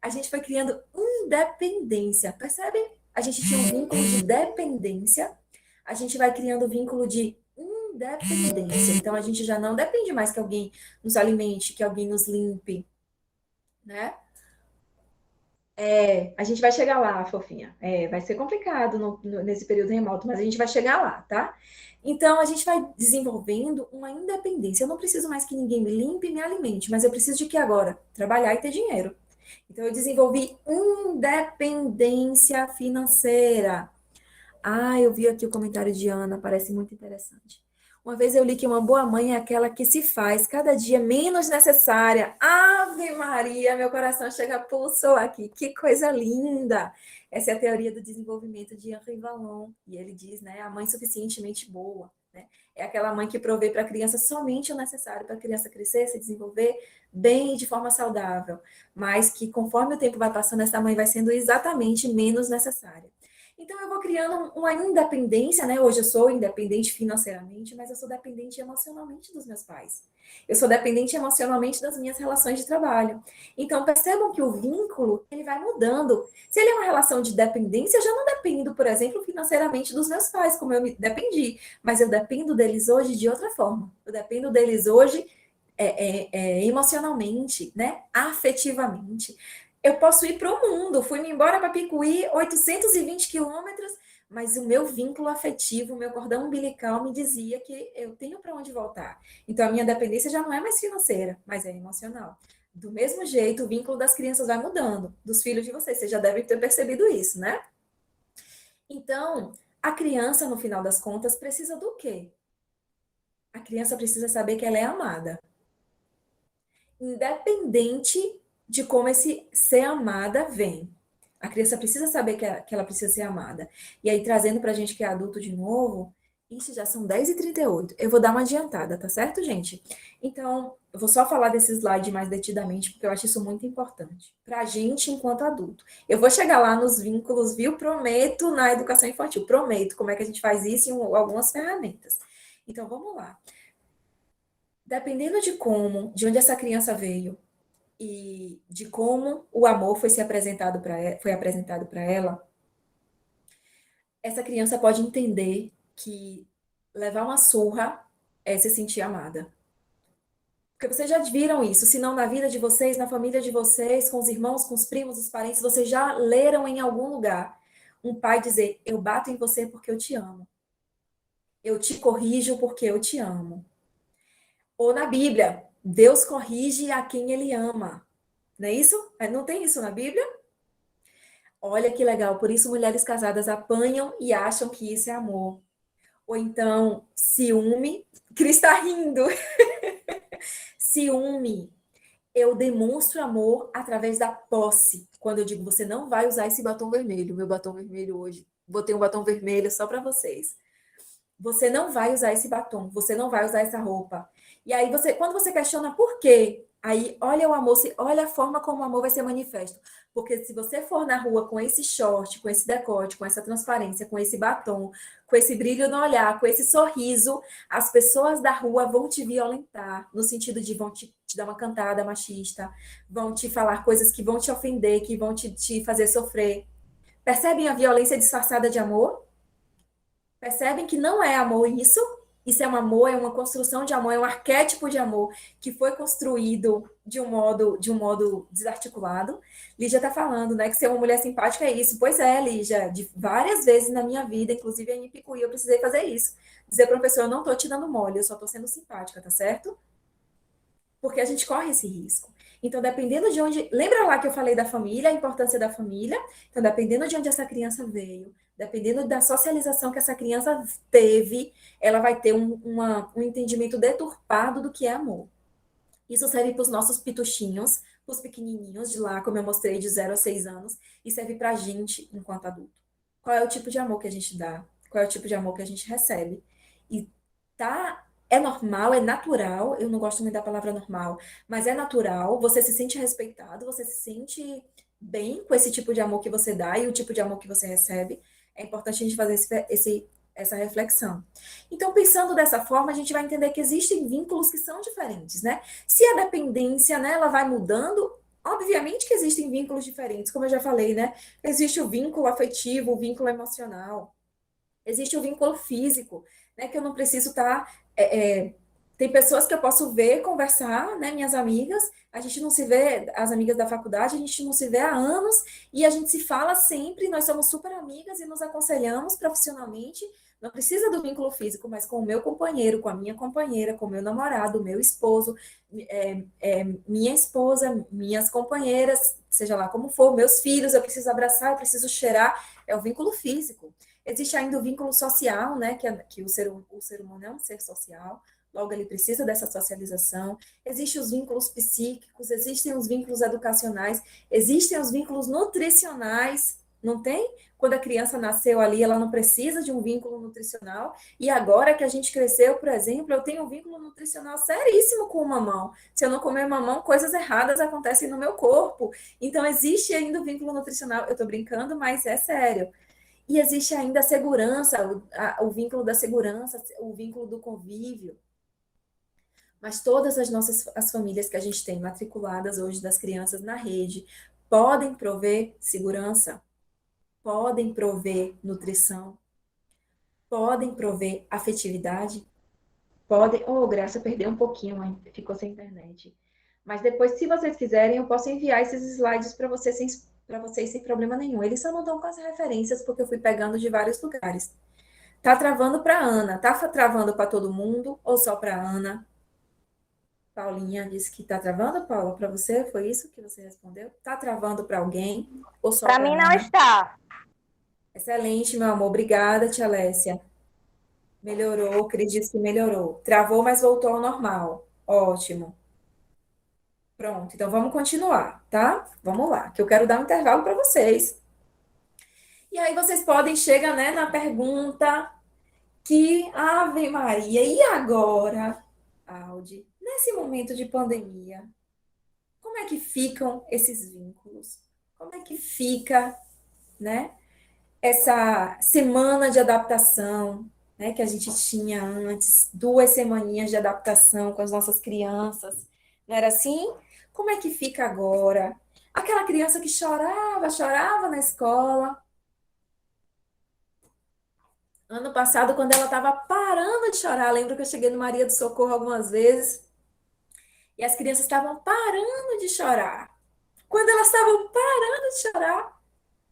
A gente foi criando independência, percebem? A gente tinha um vínculo de dependência, a gente vai criando vínculo de independência. Então, a gente já não depende mais que alguém nos alimente, que alguém nos limpe, né? A gente vai chegar lá, fofinha. Vai ser complicado nesse período remoto, mas a gente vai chegar lá, tá? Então, a gente vai desenvolvendo uma independência. Eu não preciso mais que ninguém me limpe e me alimente, mas eu preciso de que agora? Trabalhar e ter dinheiro. Então, eu desenvolvi independência financeira. Eu vi aqui o comentário de Ana, parece muito interessante. Uma vez eu li que uma boa mãe é aquela que se faz cada dia menos necessária. Ave Maria, meu coração chega a pulsar aqui. Que coisa linda! Essa é a teoria do desenvolvimento de Henri Vallon. E ele diz, né, a mãe suficientemente boa, né? É aquela mãe que provê para a criança somente o necessário para a criança crescer, se desenvolver bem e de forma saudável. Mas que conforme o tempo vai passando, essa mãe vai sendo exatamente menos necessária. Então, eu vou criando uma independência, né? Hoje eu sou independente financeiramente, mas eu sou dependente emocionalmente dos meus pais. Eu sou dependente emocionalmente das minhas relações de trabalho. Então, percebam que o vínculo, ele vai mudando. Se ele é uma relação de dependência, eu já não dependo, por exemplo, financeiramente dos meus pais, como eu me dependi. Mas eu dependo deles hoje de outra forma. Eu dependo deles hoje emocionalmente, né? Afetivamente. Eu posso ir para o mundo. Fui-me embora para Picuí, 820 quilômetros, mas o meu vínculo afetivo, o meu cordão umbilical me dizia que eu tenho para onde voltar. Então, a minha dependência já não é mais financeira, mas é emocional. Do mesmo jeito, o vínculo das crianças vai mudando, dos filhos de vocês já devem ter percebido isso, né? Então, a criança, no final das contas, precisa do quê? A criança precisa saber que ela é amada. Independente de como esse ser amada vem. A criança precisa saber que ela precisa ser amada. E aí, trazendo para a gente que é adulto de novo, isso já são 10h38. Eu vou dar uma adiantada, tá certo, gente? Então, eu vou só falar desse slide mais detidamente, porque eu acho isso muito importante. Para a gente, enquanto adulto. Eu vou chegar lá nos vínculos, viu? Prometo, na educação infantil. Prometo como é que a gente faz isso em algumas ferramentas. Então, vamos lá. Dependendo de onde essa criança veio, e de como o amor foi apresentado para ela, essa criança pode entender que levar uma surra é se sentir amada. Porque vocês já viram isso, se não na vida de vocês, na família de vocês, com os irmãos, com os primos, os parentes, vocês já leram em algum lugar um pai dizer: eu bato em você porque eu te amo. Eu te corrijo porque eu te amo. Ou na Bíblia, Deus corrige a quem ele ama. Não é isso? Não tem isso na Bíblia? Olha que legal, por isso mulheres casadas apanham e acham que isso é amor. Ou então, ciúme. Cris está rindo. Ciúme. Eu demonstro amor através da posse. Quando eu digo, você não vai usar esse batom vermelho, meu batom vermelho hoje. Botei um batom vermelho só para vocês. Você não vai usar esse batom, você não vai usar essa roupa. E aí, quando você questiona por quê, aí olha o amor, olha a forma como o amor vai ser manifesto. Porque se você for na rua com esse short, com esse decote, com essa transparência, com esse batom, com esse brilho no olhar, com esse sorriso, as pessoas da rua vão te violentar, no sentido de vão te dar uma cantada machista, vão te falar coisas que vão te ofender, que vão te fazer sofrer. Percebem a violência disfarçada de amor? Percebem que não é amor isso? Isso é um amor, é uma construção de amor, é um arquétipo de amor que foi construído de um modo desarticulado. Lígia está falando, né, que ser uma mulher simpática é isso. Pois é, Lígia, de várias vezes na minha vida, inclusive em Ipicuí, eu precisei fazer isso. Dizer para o professor, eu não estou te dando mole, eu só estou sendo simpática, tá certo? Porque a gente corre esse risco. Então, dependendo de onde... Lembra lá que eu falei da família, a importância da família? Então, dependendo de onde essa criança veio, dependendo da socialização que essa criança teve, ela vai ter um entendimento deturpado do que é amor. Isso serve para os nossos pituchinhos, para os pequenininhos de lá, como eu mostrei, de 0 a 6 anos, e serve para a gente, enquanto adulto. Qual é o tipo de amor que a gente dá? Qual é o tipo de amor que a gente recebe? E é normal, é natural, eu não gosto muito da palavra normal, mas é natural, você se sente respeitado, você se sente bem com esse tipo de amor que você dá e o tipo de amor que você recebe. É importante a gente fazer essa reflexão. Então, pensando dessa forma, a gente vai entender que existem vínculos que são diferentes, né? Se a dependência, né, ela vai mudando, obviamente que existem vínculos diferentes, como eu já falei, né? Existe o vínculo afetivo, o vínculo emocional, existe o vínculo físico, né, que eu não preciso estar... tem pessoas que eu posso ver, conversar, né, minhas amigas, a gente não se vê, as amigas da faculdade, a gente não se vê há anos, e a gente se fala sempre, nós somos super amigas e nos aconselhamos profissionalmente, não precisa do vínculo físico, mas com o meu companheiro, com a minha companheira, com o meu namorado, meu esposo, minha esposa, minhas companheiras, seja lá como for, meus filhos, eu preciso abraçar, eu preciso cheirar, é o vínculo físico. Existe ainda o vínculo social, né, que o ser humano é um ser social, logo ele precisa dessa socialização. Existem os vínculos psíquicos, existem os vínculos educacionais, existem os vínculos nutricionais, não tem? Quando a criança nasceu ali, ela não precisa de um vínculo nutricional, e agora que a gente cresceu, por exemplo, eu tenho um vínculo nutricional seríssimo com o mamão. Se eu não comer mamão, coisas erradas acontecem no meu corpo. Então, existe ainda o vínculo nutricional. Eu estou brincando, mas é sério. E existe ainda a segurança, o vínculo da segurança, o vínculo do convívio. Mas todas as famílias que a gente tem matriculadas hoje das crianças na rede podem prover segurança, podem prover nutrição, podem prover afetividade, podem... Oh, Graça, perdeu um pouquinho, hein? Ficou sem internet. Mas depois, se vocês quiserem, eu posso enviar esses slides para vocês para vocês sem problema nenhum. Eles só não estão com as referências porque eu fui pegando de vários lugares. Tá travando para Ana, tá travando para todo mundo ou só para Ana? Paulinha disse que tá travando, Paula, para você? Foi isso que você respondeu? Tá travando para alguém ou só Para para mim não Ana? está. Excelente, meu amor. Obrigada, tia Alessia. Melhorou, Cris disse que melhorou. Travou, mas voltou ao normal. Ótimo. Pronto, então vamos continuar, tá? Vamos lá, que eu quero dar um intervalo para vocês. E aí vocês podem chegar, né, na pergunta que, Ave Maria, e agora, Aldi, nesse momento de pandemia, como é que ficam esses vínculos? Como é que fica, né, essa semana de adaptação, né, que a gente tinha antes, 2 semaninhas de adaptação com as nossas crianças, não era assim? Como é que fica agora? Aquela criança que chorava, chorava na escola. Ano passado, quando ela estava parando de chorar, lembro que eu cheguei no Maria do Socorro algumas vezes, e as crianças estavam parando de chorar. Quando elas estavam parando de chorar,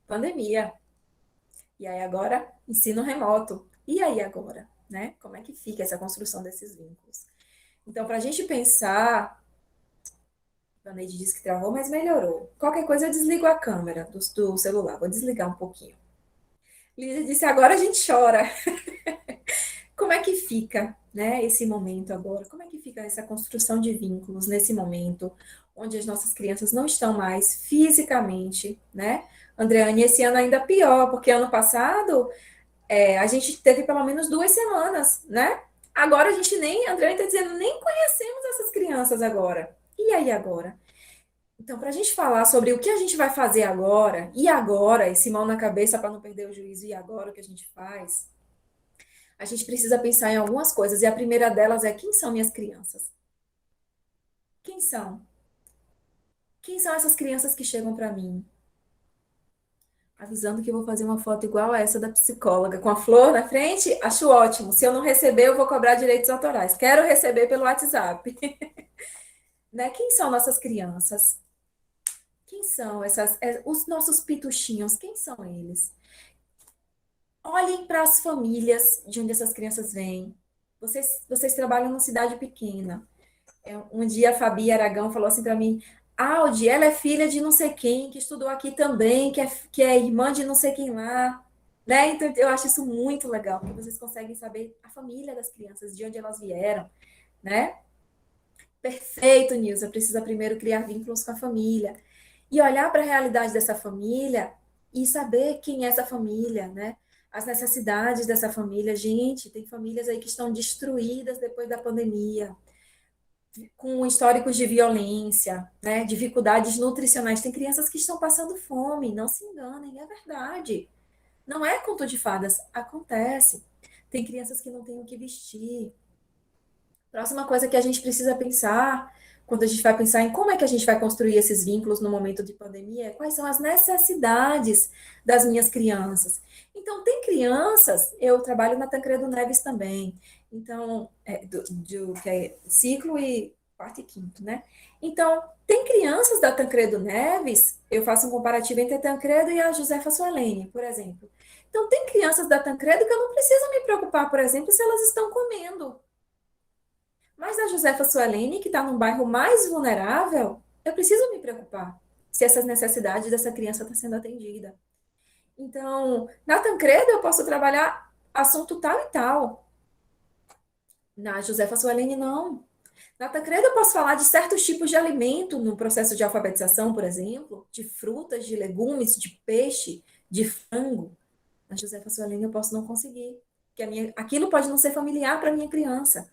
pandemia. E aí agora, ensino remoto. E aí agora, né? Como é que fica essa construção desses vínculos? Então, para a gente pensar, a Neide disse que travou, mas melhorou. Qualquer coisa eu desligo a câmera do celular. Vou desligar um pouquinho. Lídia disse, agora a gente chora. Como é que fica, né, esse momento agora? Como é que fica essa construção de vínculos nesse momento, onde as nossas crianças não estão mais fisicamente, né? Andreane, esse ano ainda pior, porque ano passado a gente teve pelo menos 2 semanas, né? Agora a gente nem, a Andreane está dizendo, nem conhecemos essas crianças agora. E aí agora? Então, para a gente falar sobre o que a gente vai fazer agora, e agora, esse mal na cabeça para não perder o juízo, e agora o que a gente faz, a gente precisa pensar em algumas coisas. E a primeira delas é: quem são minhas crianças? Quem são? Quem são essas crianças que chegam para mim? Avisando que eu vou fazer uma foto igual a essa da psicóloga, com a flor na frente, acho ótimo. Se eu não receber, eu vou cobrar direitos autorais. Quero receber pelo WhatsApp. Né? Quem são nossas crianças? Quem são os nossos pituchinhos? Quem são eles? Olhem para as famílias de onde essas crianças vêm. Vocês trabalham numa cidade pequena. Um dia a Fabi Aragão falou assim para mim: Aldi, ela é filha de não sei quem, que estudou aqui também, que é irmã de não sei quem lá. Né? Então, eu acho isso muito legal, porque vocês conseguem saber a família das crianças, de onde elas vieram. Né? Perfeito, Nilza. Precisa primeiro criar vínculos com a família. E olhar para a realidade dessa família e saber quem é essa família, né? As necessidades dessa família. Gente, tem famílias aí que estão destruídas depois da pandemia, com históricos de violência, né? Dificuldades nutricionais. Tem crianças que estão passando fome, não se enganem, é verdade. Não é conto de fadas, acontece. Tem crianças que não têm o que vestir. Próxima coisa que a gente precisa pensar, quando a gente vai pensar em como é que a gente vai construir esses vínculos no momento de pandemia, é quais são as necessidades das minhas crianças. Então, tem crianças, eu trabalho na Tancredo Neves também, então, que é ciclo e quarto e quinto, né? Então, tem crianças da Tancredo Neves, eu faço um comparativo entre a Tancredo e a Josefa Suelene, por exemplo. Então, tem crianças da Tancredo que eu não preciso me preocupar, por exemplo, se elas estão comendo. Mas a Josefa Suelene, que está num bairro mais vulnerável, eu preciso me preocupar se essas necessidades dessa criança estão sendo atendida. Então, na Tancredo eu posso trabalhar assunto tal e tal. Na Josefa Suelene, não. Na Tancredo eu posso falar de certos tipos de alimento no processo de alfabetização, por exemplo, de frutas, de legumes, de peixe, de frango. Na Josefa Suelene eu posso não conseguir, porque aquilo pode não ser familiar para a minha criança.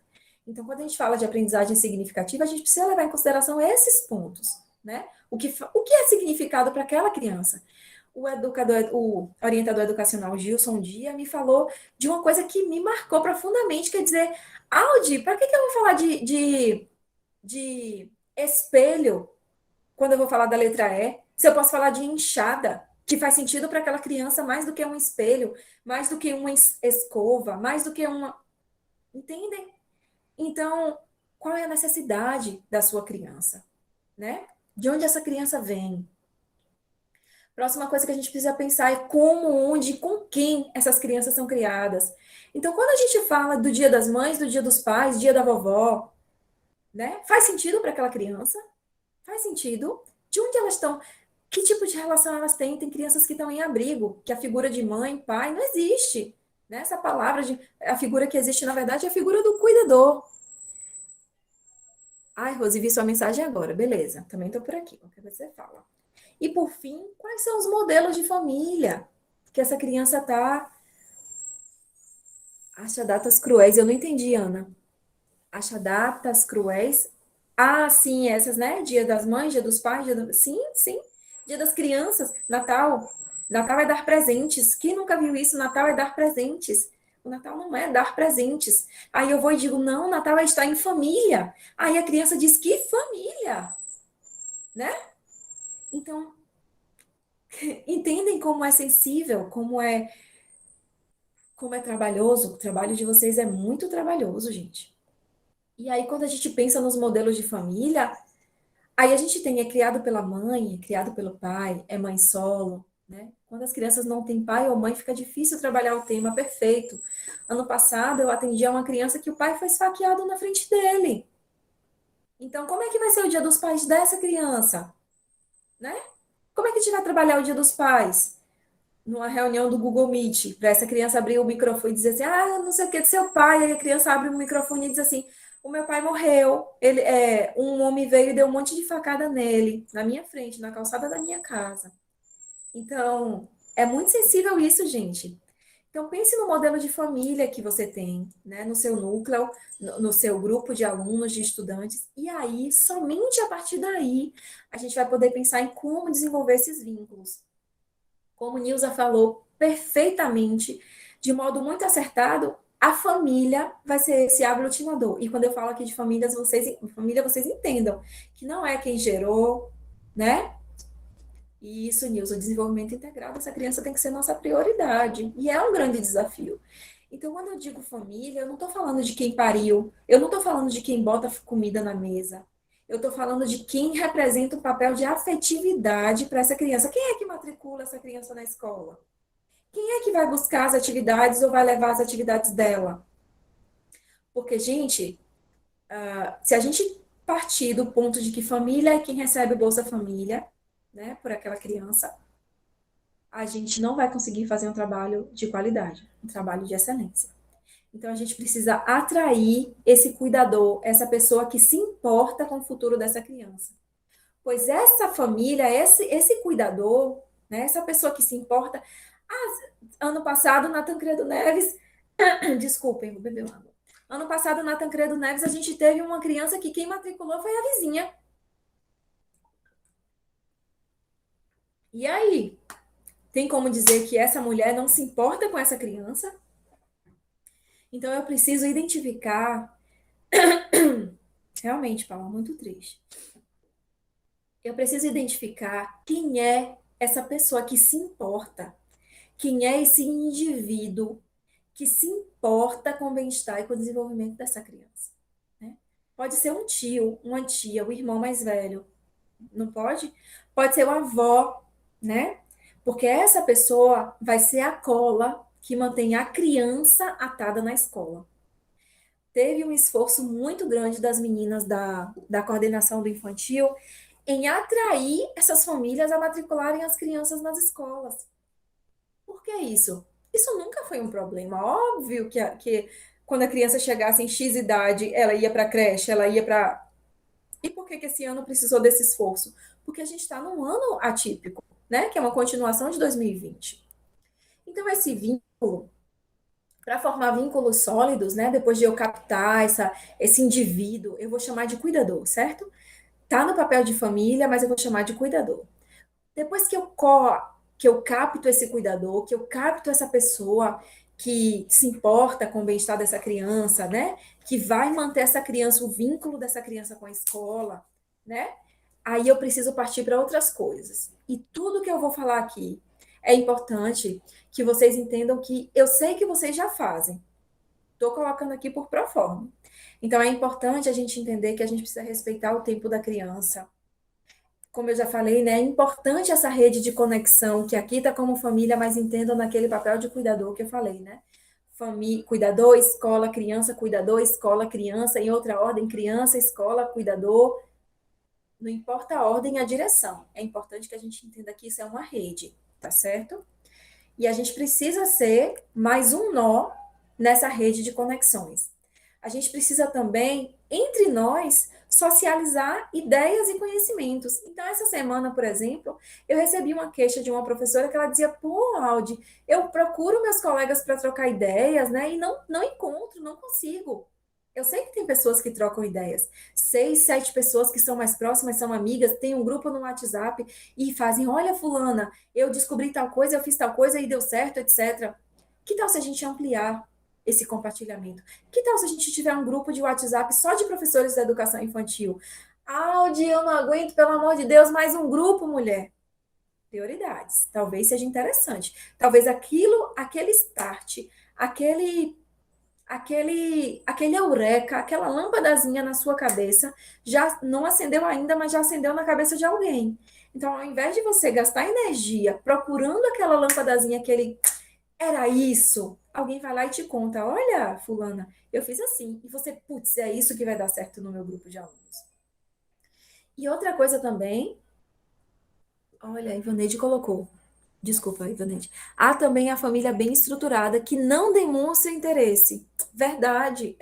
Então, quando a gente fala de aprendizagem significativa, a gente precisa levar em consideração esses pontos, né? O que é significado para aquela criança? O orientador educacional Gilson Dia me falou de uma coisa que me marcou profundamente, quer dizer, Aldi, para que eu vou falar de espelho quando eu vou falar da letra E? Se eu posso falar de enxada, que faz sentido para aquela criança mais do que um espelho, mais do que uma escova, mais do que uma... Entendem? Então, qual é a necessidade da sua criança, né? De onde essa criança vem? Próxima coisa que a gente precisa pensar é como, onde, com quem essas crianças são criadas. Então, quando a gente fala do Dia das Mães, do Dia dos Pais, Dia da Vovó, né? Faz sentido para aquela criança? Faz sentido? De onde elas estão? Que tipo de relação elas têm? Tem crianças que estão em abrigo, que a figura de mãe, pai, não existe. Né? Essa palavra, a figura que existe, na verdade, é a figura do cuidador. Ai, Rose, vi sua mensagem agora. Beleza, também estou por aqui. O que você fala? E, por fim, quais são os modelos de família que essa criança está... Acha datas cruéis. Eu não entendi, Ana. Acha datas cruéis? Ah, sim, essas, né? Dia das Mães, Dia dos Pais, sim, sim. Dia das Crianças, Natal. Natal é dar presentes. Quem nunca viu isso? Natal é dar presentes. O Natal não é dar presentes. Aí eu vou e digo, não, Natal é estar em família. Aí a criança diz, que família? Né? Então, entendem como é sensível, como é trabalhoso? O trabalho de vocês é muito trabalhoso, gente. E aí, quando a gente pensa nos modelos de família, aí a gente tem, é criado pela mãe, é criado pelo pai, é mãe solo, né? Quando as crianças não têm pai ou mãe, fica difícil trabalhar o tema perfeito. Ano passado, eu atendi a uma criança que o pai foi esfaqueado na frente dele. Então, como é que vai ser o dia dos pais dessa criança? Né? Como é que a gente vai trabalhar o dia dos pais? Numa reunião do Google Meet, para essa criança abrir o microfone e dizer assim, ah, não sei o que de seu pai. Aí a criança abre o microfone e diz assim, o meu pai morreu, um homem veio e deu um monte de facada nele, na minha frente, na calçada da minha casa. Então, é muito sensível isso, gente. Então, pense no modelo de família que você tem, né, no seu núcleo, no seu grupo de alunos, de estudantes, e aí, somente a partir daí, a gente vai poder pensar em como desenvolver esses vínculos. Como Nilza falou perfeitamente, de modo muito acertado, a família vai ser esse aglutinador. E quando eu falo aqui de família, vocês entendam que não é quem gerou, né? E isso, Nilza, o desenvolvimento integral dessa criança tem que ser nossa prioridade. E é um grande desafio. Então, quando eu digo família, eu não estou falando de quem pariu, eu não estou falando de quem bota comida na mesa, eu estou falando de quem representa o papel de afetividade para essa criança. Quem é que matricula essa criança na escola? Quem é que vai buscar as atividades ou vai levar as atividades dela? Porque, gente, se a gente partir do ponto de que família é quem recebe o Bolsa Família, né, por aquela criança, a gente não vai conseguir fazer um trabalho de qualidade, um trabalho de excelência. Então, a gente precisa atrair esse cuidador, essa pessoa que se importa com o futuro dessa criança. Pois essa família, esse cuidador, né, essa pessoa que se importa... ano passado, na Tancredo Neves... Desculpem, vou beber água. Ano passado, na Tancredo Neves, a gente teve uma criança que quem matriculou foi a vizinha. E aí? Tem como dizer que essa mulher não se importa com essa criança? Então, eu preciso identificar... Realmente, Paula, muito triste. Eu preciso identificar quem é essa pessoa que se importa, quem é esse indivíduo que se importa com o bem-estar e com o desenvolvimento dessa criança. Né? Pode ser um tio, uma tia, o irmão mais velho, não pode? Pode ser uma avó, né? Porque essa pessoa vai ser a cola que mantém a criança atada na escola. Teve um esforço muito grande das meninas da coordenação do infantil em atrair essas famílias a matricularem as crianças nas escolas. Por que isso? Isso nunca foi um problema. Óbvio que quando a criança chegasse em X idade, ela ia para a creche, ela ia para... E por que esse ano precisou desse esforço? Porque a gente está num ano atípico, né? Que é uma continuação de 2020. Então, esse vínculo, para formar vínculos sólidos, né? Depois de eu captar esse indivíduo, eu vou chamar de cuidador, certo? Tá no papel de família, mas eu vou chamar de cuidador. Depois que eu capto esse cuidador, que eu capto essa pessoa que se importa com o bem-estar dessa criança, né? Que vai manter essa criança, o vínculo dessa criança com a escola, né? Aí eu preciso partir para outras coisas. E tudo que eu vou falar aqui é importante que vocês entendam que eu sei que vocês já fazem. Estou colocando aqui por proforma. Então, é importante a gente entender que a gente precisa respeitar o tempo da criança. como eu já falei, né, é importante essa rede de conexão, que aqui está como família, mas entendam naquele papel de cuidador que eu falei, né? Cuidador, escola, criança, cuidador, escola, criança, em outra ordem, criança, escola, cuidador. Não importa a ordem e a direção. É importante que a gente entenda que isso é uma rede, tá certo? E a gente precisa ser mais um nó nessa rede de conexões. A gente precisa também, entre nós, socializar ideias e conhecimentos. Então, essa semana, por exemplo, eu recebi uma queixa de uma professora que ela dizia: pô, Aldi, eu procuro meus colegas para trocar ideias, né? E não encontro, não consigo. Eu sei que tem pessoas que trocam ideias. 6, 7 pessoas que são mais próximas, são amigas, tem um grupo no WhatsApp e fazem: olha, fulana, eu descobri tal coisa, eu fiz tal coisa e deu certo, etc. Que tal se a gente ampliar esse compartilhamento? Que tal se a gente tiver um grupo de WhatsApp só de professores da educação infantil? Audi, eu não aguento, pelo amor de Deus, mais um grupo, mulher. Prioridades. Talvez seja interessante. Talvez aquele start, aquele eureka, aquela lâmpadazinha na sua cabeça, já não acendeu ainda, mas já acendeu na cabeça de alguém. Então, ao invés de você gastar energia procurando aquela lâmpadazinha, era isso, alguém vai lá e te conta: olha, fulana, eu fiz assim. E você, putz, é isso que vai dar certo no meu grupo de alunos. E outra coisa também, olha, a Ivaneide colocou. Desculpa, Ivaneide. Há também a família bem estruturada que não demonstra interesse. Verdade,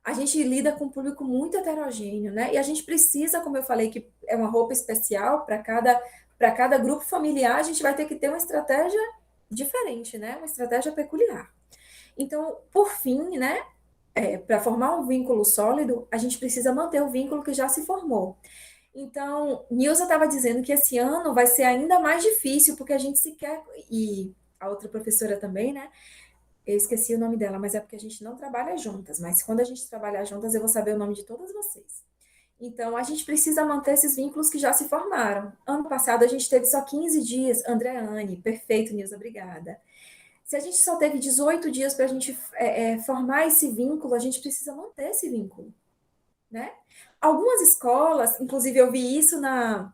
a gente lida com um público muito heterogêneo, né? E a gente precisa, como eu falei, que é uma roupa especial para cada grupo familiar, a gente vai ter que ter uma estratégia diferente, né? Uma estratégia peculiar. Então, por fim, né? Para formar um vínculo sólido, a gente precisa manter o vínculo que já se formou. Então, Nilza estava dizendo que esse ano vai ser ainda mais difícil, porque a gente se quer, e a outra professora também, né? Eu esqueci o nome dela, mas é porque a gente não trabalha juntas. Mas quando a gente trabalhar juntas, eu vou saber o nome de todas vocês. Então, a gente precisa manter esses vínculos que já se formaram. Ano passado, a gente teve só 15 dias. Andreane, perfeito, Nilza, obrigada. Se a gente só teve 18 dias para a gente formar esse vínculo, a gente precisa manter esse vínculo, né? Algumas escolas, inclusive eu vi isso a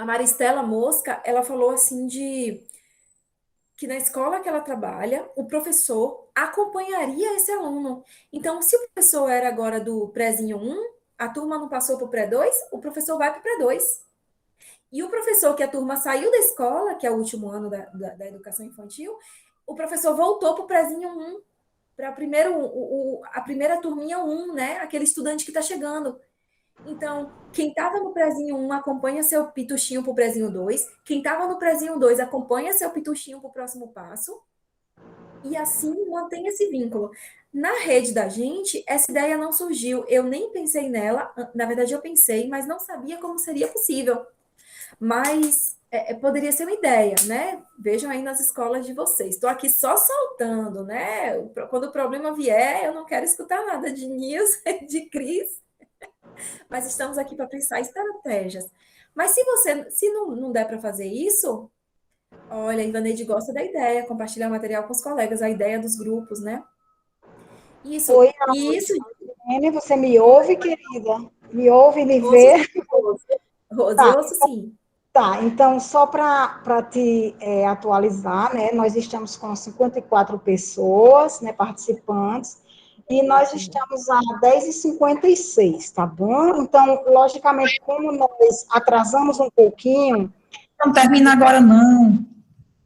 Maristela Mosca, ela falou assim que na escola que ela trabalha, o professor acompanharia esse aluno. Então, se o professor era agora do prézinho 1, a turma não passou para o pré-2, o professor vai para o pré-2. E o professor que a turma saiu da escola, que é o último ano da educação infantil, o professor voltou para o prézinho 1, para a primeira turminha 1, né? Aquele estudante que está chegando. Então, quem estava no prezinho 1 acompanha seu pituchinho para o prezinho 2, quem estava no prezinho 2 acompanha seu pituchinho para o próximo passo, e assim mantém esse vínculo. Na rede da gente, essa ideia não surgiu, eu nem pensei nela, na verdade eu pensei, mas não sabia como seria possível. Mas poderia ser uma ideia, né? Vejam aí nas escolas de vocês. Estou aqui só soltando, né? Quando o problema vier, eu não quero escutar nada de Nilson, de Cris, mas estamos aqui para pensar estratégias. Mas se não der para fazer isso, olha, a Ivaneide gosta da ideia, compartilhar material com os colegas, a ideia dos grupos, né? Isso, Oi, isso. Rose, você me ouve, querida? Me ouve, me vê? Rose, Tá, eu ouço sim. tá, então, só para te atualizar, né, nós estamos com 54 pessoas, né, participantes, e nós estamos a 10h56, tá bom? Então, logicamente, como nós atrasamos um pouquinho, Não termina agora, não.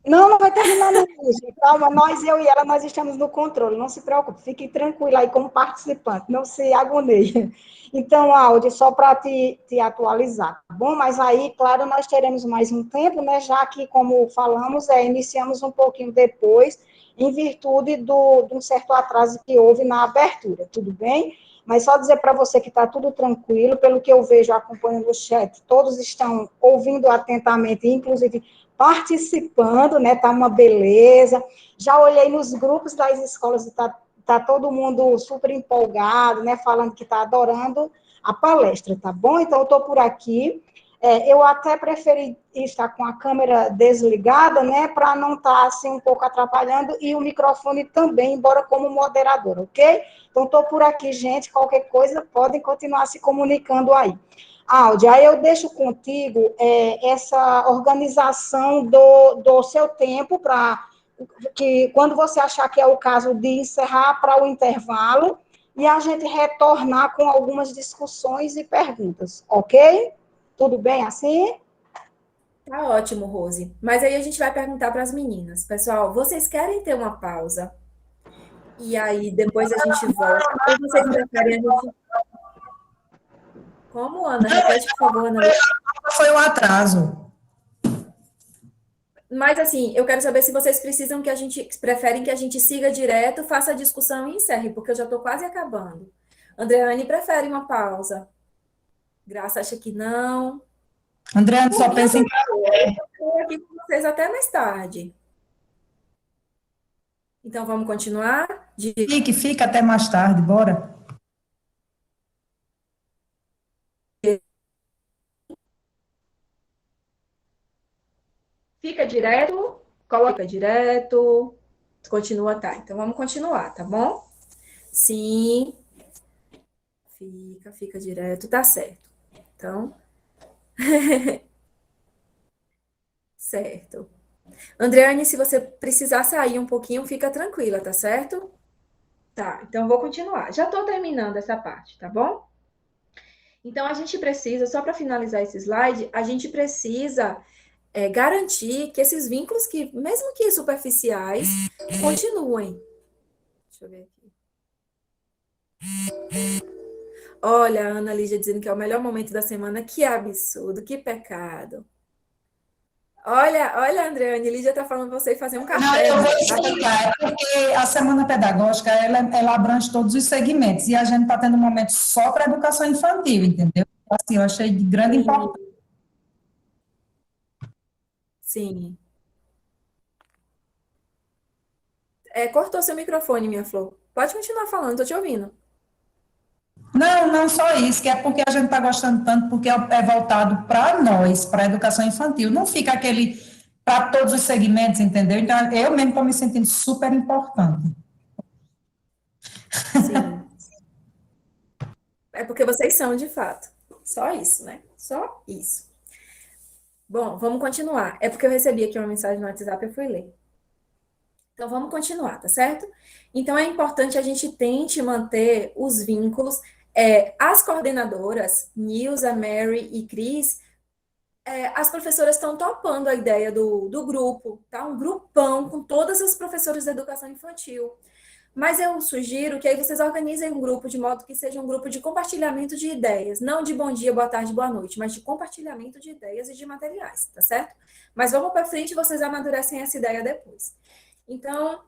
não vai terminar não, gente. Calma, eu e ela, nós estamos no controle, não se preocupe, fique tranquila aí como participante, não se agonie. Então, Aldi, só para te atualizar, tá bom? Mas aí, claro, nós teremos mais um tempo, né, já que, como falamos, iniciamos um pouquinho depois, em virtude de um certo atraso que houve na abertura, tudo bem? Mas só dizer para você que está tudo tranquilo, pelo que eu vejo acompanhando o chat, todos estão ouvindo atentamente, inclusive participando, né? Tá uma beleza. Já olhei nos grupos das escolas e tá todo mundo super empolgado, né? Falando que está adorando a palestra, tá bom? Então, eu estou por aqui. Eu até preferi estar com a câmera desligada, né? Para não estar assim um pouco atrapalhando, e o microfone também, embora como moderadora, ok? Então, estou por aqui, gente. Qualquer coisa, podem continuar se comunicando aí. Áudia, aí eu deixo contigo essa organização do seu tempo para que quando você achar que é o caso de encerrar para o intervalo e a gente retornar com algumas discussões e perguntas, ok? Tudo bem assim? Tá ótimo, Rose. Mas aí a gente vai perguntar para as meninas. Pessoal, vocês querem ter uma pausa? E aí depois a gente volta? Ou vocês preferem a gente... Como, Ana? Repete, por favor, Ana. Foi um atraso. Mas assim, eu quero saber se vocês precisam que a gente... Preferem que a gente siga direto, faça a discussão e encerre, porque eu já estou quase acabando. Andreane prefere uma pausa. Graça acha que não. Andréane Por só mim, pensa em eu tô aqui com vocês até mais tarde. Então, vamos continuar? fica até mais tarde, bora. Fica direto, coloca direto, continua, tá. Então, vamos continuar, tá bom? Sim, fica direto, tá certo. Então, certo. Andreane, se você precisar sair um pouquinho, fica tranquila, tá certo? Tá, então eu vou continuar. Já tô terminando essa parte, tá bom? Então, a gente precisa, só para finalizar esse slide, a gente precisa garantir que esses vínculos, que, mesmo que superficiais, continuem. Deixa eu ver aqui. Olha, a Ana Lídia dizendo que é o melhor momento da semana. Que absurdo, que pecado. Olha, Andreane, Lídia está falando para você fazer um Não, café. eu Né? vou explicar, é porque a semana pedagógica, ela abrange todos os segmentos, e a gente está tendo um momento só para educação infantil, entendeu? Assim, eu achei de grande importância. Sim. Cortou seu microfone, minha flor. Pode continuar falando, estou te ouvindo. Não, não só isso, que é porque a gente está gostando tanto, porque é voltado para nós, para a educação infantil. Não fica aquele para todos os segmentos, entendeu? Então, eu mesmo estou me sentindo super importante. Sim. É porque vocês são, de fato. Só isso, né? Só isso. Bom, vamos continuar. É porque eu recebi aqui uma mensagem no WhatsApp e eu fui ler. Então, vamos continuar, tá certo? Então, é importante a gente tente manter os vínculos. As coordenadoras, Nilza, Mary e Cris, as professoras estão topando a ideia do grupo, tá? Um grupão com todas as professoras da educação infantil. Mas eu sugiro que aí vocês organizem um grupo de modo que seja um grupo de compartilhamento de ideias, não de bom dia, boa tarde, boa noite, mas de compartilhamento de ideias e de materiais, tá certo? Mas vamos para frente e vocês amadurecem essa ideia depois. Então,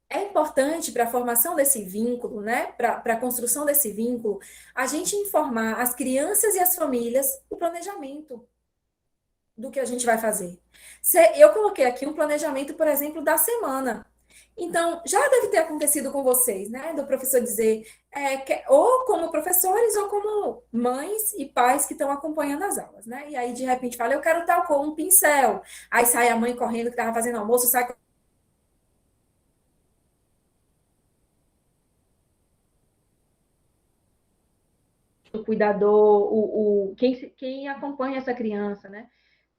é importante para a formação desse vínculo, né, para a construção desse vínculo, a gente informar as crianças e as famílias o planejamento do que a gente vai fazer. Eu coloquei aqui um planejamento, por exemplo, da semana. Então, já deve ter acontecido com vocês, né? Do professor dizer, ou como professores, ou como mães e pais que estão acompanhando as aulas, né? E aí, de repente, fala, eu quero tal com um pincel. Aí sai a mãe correndo que estava fazendo almoço, sai o cuidador, quem acompanha essa criança, né?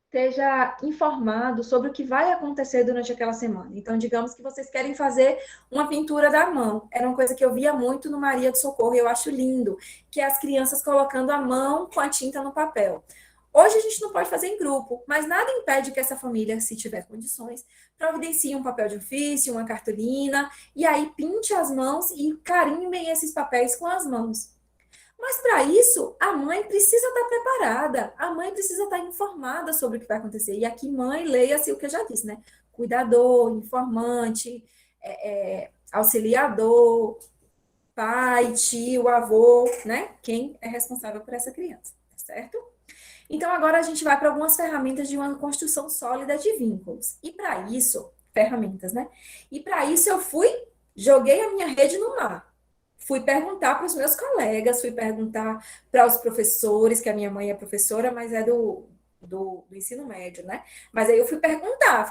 Esteja informado sobre o que vai acontecer durante aquela semana. Então, digamos que vocês querem fazer uma pintura da mão. Era uma coisa que eu via muito no Maria do Socorro, e eu acho lindo, que é as crianças colocando a mão com a tinta no papel. Hoje a gente não pode fazer em grupo, mas nada impede que essa família, se tiver condições, providencie um papel de ofício, uma cartolina, e aí pinte as mãos e carimbem esses papéis com as mãos. Mas para isso, a mãe precisa estar preparada, a mãe precisa estar informada sobre o que vai acontecer. E aqui, mãe, leia-se o que eu já disse, né? Cuidador, informante, auxiliador, pai, tio, avô, né? Quem é responsável por essa criança, certo? Então, agora a gente vai para algumas ferramentas de uma construção sólida de vínculos. E para isso, ferramentas, né? E para isso eu joguei a minha rede no mar. Fui perguntar para os meus colegas, fui perguntar para os professores, que a minha mãe é professora, mas é do ensino médio, né? Mas aí eu fui perguntar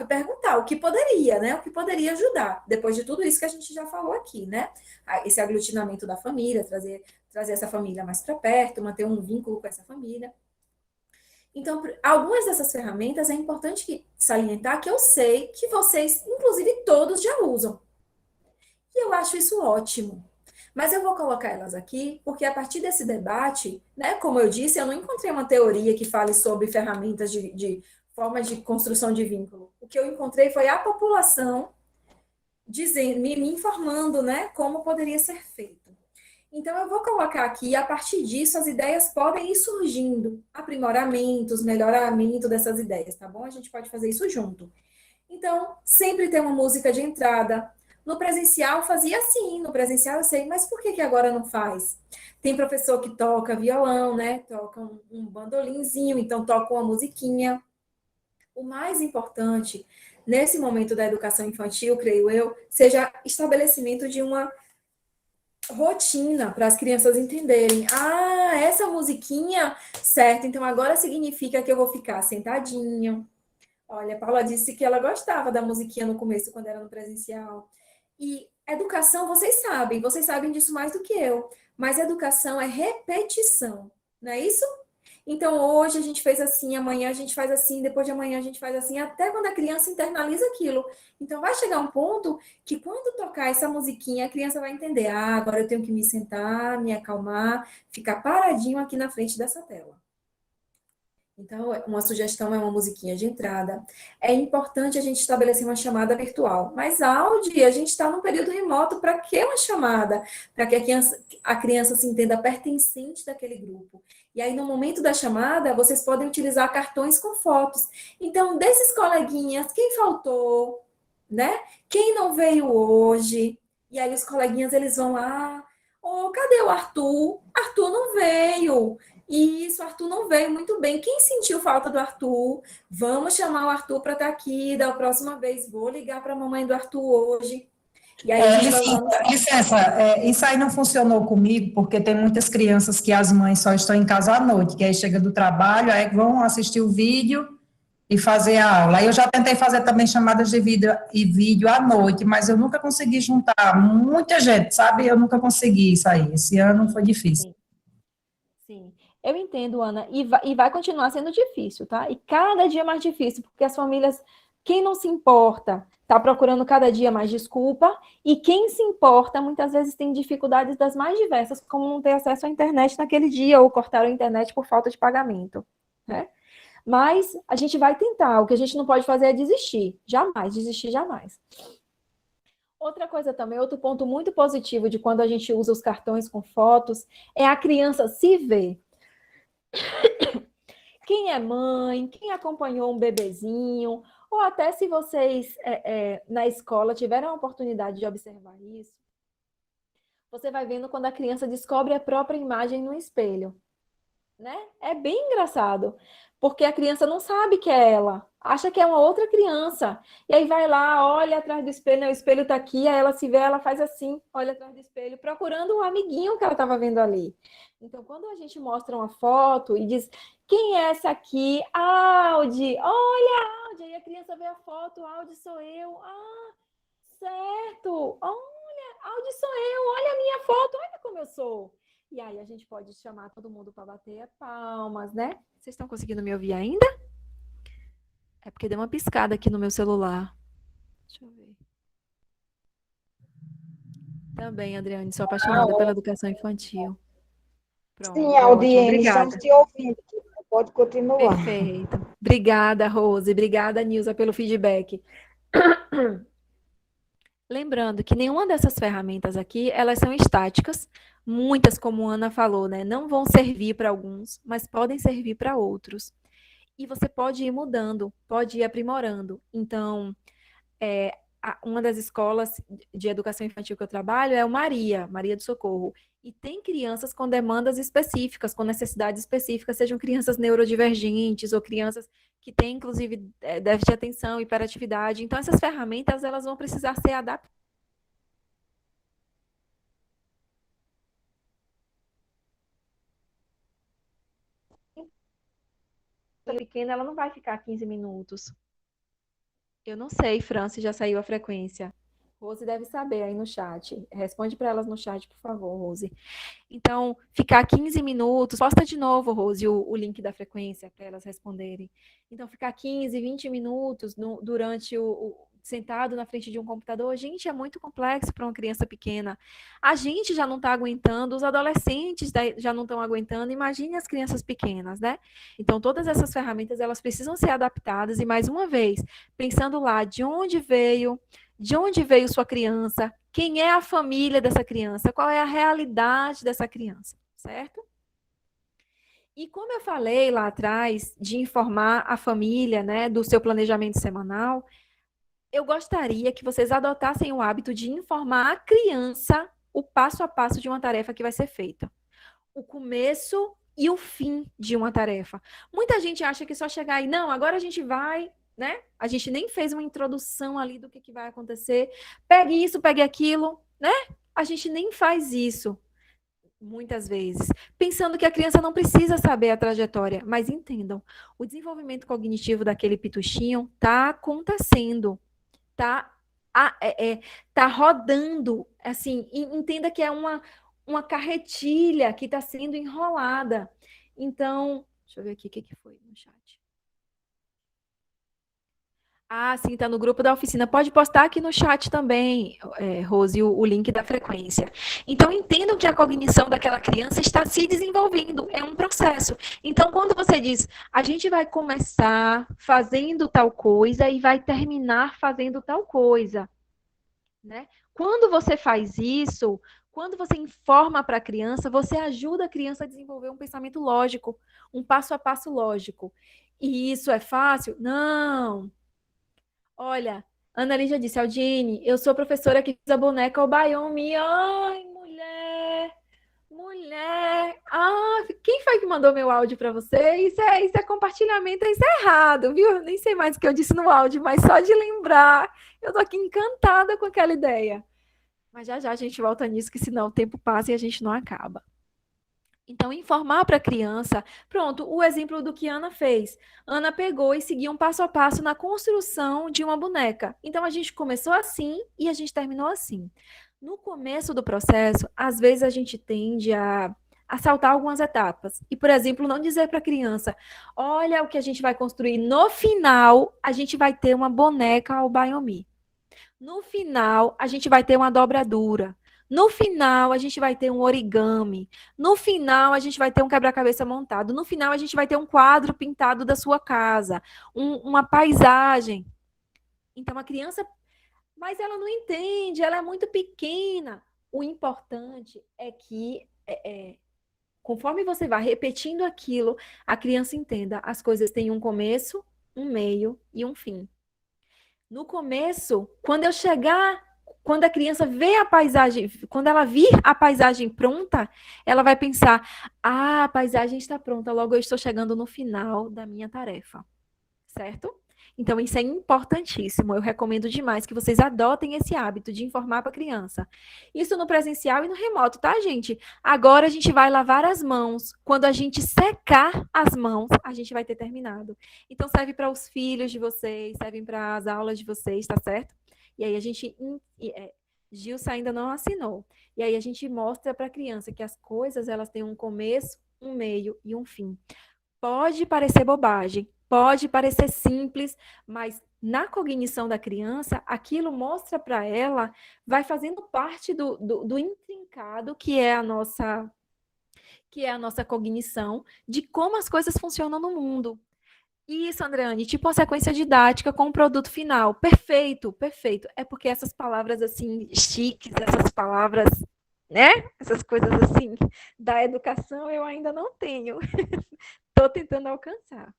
o que poderia, né? O que poderia ajudar, depois de tudo isso que a gente já falou aqui, né? Esse aglutinamento da família, trazer essa família mais para perto, manter um vínculo com essa família. Então, algumas dessas ferramentas é importante salientar que eu sei que vocês, inclusive todos, já usam. E eu acho isso ótimo. Mas eu vou colocar elas aqui, porque a partir desse debate, né, como eu disse, eu não encontrei uma teoria que fale sobre ferramentas de forma de construção de vínculo. O que eu encontrei foi a população dizendo, me informando, né, como poderia ser feito. Então, eu vou colocar aqui, e a partir disso, as ideias podem ir surgindo, aprimoramentos, melhoramento dessas ideias, tá bom? A gente pode fazer isso junto. Então, sempre tem uma música de entrada. No presencial fazia assim, no presencial eu sei, mas por que agora não faz? Tem professor que toca violão, né? Toca um bandolinzinho, então toca uma musiquinha. O mais importante, nesse momento da educação infantil, creio eu, seja estabelecimento de uma rotina para as crianças entenderem. Ah, essa musiquinha, certo, então agora significa que eu vou ficar sentadinho. Olha, a Paula disse que ela gostava da musiquinha no começo, quando era no presencial. E educação, vocês sabem disso mais do que eu, mas educação é repetição, não é isso? Então, hoje a gente fez assim, amanhã a gente faz assim, depois de amanhã a gente faz assim, até quando a criança internaliza aquilo. Então, vai chegar um ponto que quando tocar essa musiquinha, a criança vai entender, ah, agora eu tenho que me sentar, me acalmar, ficar paradinho aqui na frente dessa tela. Então, uma sugestão é uma musiquinha de entrada. É importante a gente estabelecer uma chamada virtual. Mas, Audi, a gente está num período remoto, para que uma chamada? Para que a criança se entenda pertencente daquele grupo. E aí, no momento da chamada, vocês podem utilizar cartões com fotos. Então, desses coleguinhas, quem faltou, né? Quem não veio hoje? E aí, os coleguinhas, eles vão lá, oh, cadê o Arthur? Arthur não veio. Isso, o Arthur não veio muito bem. Quem sentiu falta do Arthur? Vamos chamar o Arthur para estar aqui da próxima vez. Vou ligar para a mamãe do Arthur hoje. E aí a gente vai usando. Licença, isso aí não funcionou comigo, porque tem muitas crianças que as mães só estão em casa à noite, que aí chega do trabalho, aí vão assistir o vídeo e fazer a aula. Aí eu já tentei fazer também chamadas de vídeo à noite, mas eu nunca consegui juntar muita gente, sabe? Eu nunca consegui isso aí. Esse ano foi difícil. Sim. Sim, eu entendo, Ana, e vai continuar sendo difícil, tá? E cada dia mais difícil, porque as famílias, quem não se importa, está procurando cada dia mais desculpa, e quem se importa, muitas vezes tem dificuldades das mais diversas, como não ter acesso à internet naquele dia, ou cortar a internet por falta de pagamento, né? Mas a gente vai tentar, o que a gente não pode fazer é desistir, jamais, desistir jamais. Outra coisa também, outro ponto muito positivo de quando a gente usa os cartões com fotos, é a criança se ver. Quem é mãe, quem acompanhou um bebezinho, ou até se vocês na escola tiveram a oportunidade de observar isso, você vai vendo quando a criança descobre a própria imagem no espelho, né? É bem engraçado, porque a criança não sabe que é ela, acha que é uma outra criança, e aí vai lá, olha atrás do espelho, né? O espelho tá aqui, aí ela se vê, ela faz assim, olha atrás do espelho, procurando o amiguinho que ela estava vendo ali. Então, quando a gente mostra uma foto e diz, quem é essa aqui? Audi, olha, Audi, aí a criança vê a foto, Audi sou eu, ah, certo, olha, Audi sou eu, olha a minha foto, olha como eu sou. E aí a gente pode chamar todo mundo para bater palmas, né? Vocês estão conseguindo me ouvir ainda? É porque deu uma piscada aqui no meu celular. Deixa eu ver. Também, Adriane, sou apaixonada pela educação infantil. Pronto, Sim, ótimo, Aldiene, obrigada. estamos te ouvindo. Pode continuar. Perfeito. Obrigada, Rose. Obrigada, Nilza, pelo feedback. Lembrando que nenhuma dessas ferramentas aqui, elas são estáticas. Muitas, como a Ana falou, né, não vão servir para alguns, mas podem servir para outros. E você pode ir mudando, pode ir aprimorando. Então, uma das escolas de educação infantil que eu trabalho é o Maria do Socorro. E tem crianças com demandas específicas, com necessidades específicas, sejam crianças neurodivergentes ou crianças que têm, inclusive, déficit de atenção, hiperatividade. Então, essas ferramentas, elas vão precisar ser adaptadas. pequena, ela não vai ficar 15 minutos. Eu não sei, Fran, se já saiu a frequência. Rose deve saber aí no chat. Responde para elas no chat, por favor, Rose. Então, ficar 15 minutos, posta de novo, Rose, o link da frequência para elas responderem. Então, ficar 15, 20 minutos durante sentado na frente de um computador, gente, é muito complexo para uma criança pequena. A gente já não está aguentando, os adolescentes já não estão aguentando, imagine as crianças pequenas, né? Então, todas essas ferramentas, elas precisam ser adaptadas e, mais uma vez, pensando lá de onde veio sua criança, quem é a família dessa criança, qual é a realidade dessa criança, certo? E como eu falei lá atrás, de informar a família, né, do seu planejamento semanal, eu gostaria que vocês adotassem o hábito de informar a criança o passo a passo de uma tarefa que vai ser feita. O começo e o fim de uma tarefa. Muita gente acha que só chegar aí, não, agora a gente vai, né? A gente nem fez uma introdução ali do que vai acontecer. Pegue isso, pegue aquilo, né? A gente nem faz isso, muitas vezes, pensando que a criança não precisa saber a trajetória. Mas entendam, o desenvolvimento cognitivo daquele pituxinho está acontecendo, tá rodando, assim, entenda que é uma carretilha que está sendo enrolada. Então, deixa eu ver aqui o que foi no chat. Ah, sim, tá no grupo da oficina. Pode postar aqui no chat também, Rose, o link da frequência. Então, entendam que a cognição daquela criança está se desenvolvendo, é um processo. Então, quando você diz, a gente vai começar fazendo tal coisa e vai terminar fazendo tal coisa, né? Quando você faz isso, quando você informa para a criança, você ajuda a criança a desenvolver um pensamento lógico, um passo a passo lógico. E isso é fácil? Não. Olha, Ana Lígia disse, Aldine, eu sou professora que fez a boneca Obayomi. Ai, mulher. Ah, quem foi que mandou meu áudio para você? Isso é compartilhamento, isso é errado, viu? Nem sei mais o que eu disse no áudio, mas só de lembrar, eu tô aqui encantada com aquela ideia. Mas já a gente volta nisso, que senão o tempo passa e a gente não acaba. Então, informar para a criança, pronto, o exemplo do que Ana fez. Ana pegou e seguiu um passo a passo na construção de uma boneca. Então, a gente começou assim e a gente terminou assim. No começo do processo, às vezes a gente tende a saltar algumas etapas. E, por exemplo, não dizer para a criança, olha o que a gente vai construir. No final, a gente vai ter uma boneca ao Bayomi. No final, a gente vai ter uma dobradura. No final, a gente vai ter um origami. No final, a gente vai ter um quebra-cabeça montado. No final, a gente vai ter um quadro pintado da sua casa, uma paisagem. Então, a criança... Mas ela não entende, ela é muito pequena. O importante é que, conforme você vai repetindo aquilo, a criança entenda. As coisas têm um começo, um meio e um fim. No começo, quando a criança vê a paisagem, quando ela vir a paisagem pronta, ela vai pensar, a paisagem está pronta, logo eu estou chegando no final da minha tarefa, certo? Então, isso é importantíssimo, eu recomendo demais que vocês adotem esse hábito de informar para a criança. Isso no presencial e no remoto, tá, gente? Agora a gente vai lavar as mãos, quando a gente secar as mãos, a gente vai ter terminado. Então, serve para os filhos de vocês, serve para as aulas de vocês, tá certo? E aí a gente... Gilson ainda não assinou. E aí a gente mostra para a criança que as coisas, elas têm um começo, um meio e um fim. Pode parecer bobagem, pode parecer simples, mas na cognição da criança, aquilo mostra para ela, vai fazendo parte do intrincado que é a nossa cognição, de como as coisas funcionam no mundo. Isso, Andreane, tipo uma sequência didática com um produto final. Perfeito, perfeito. É porque essas palavras assim, chiques, essas palavras, né? Essas coisas assim, da educação eu ainda não tenho. Estou tentando alcançar.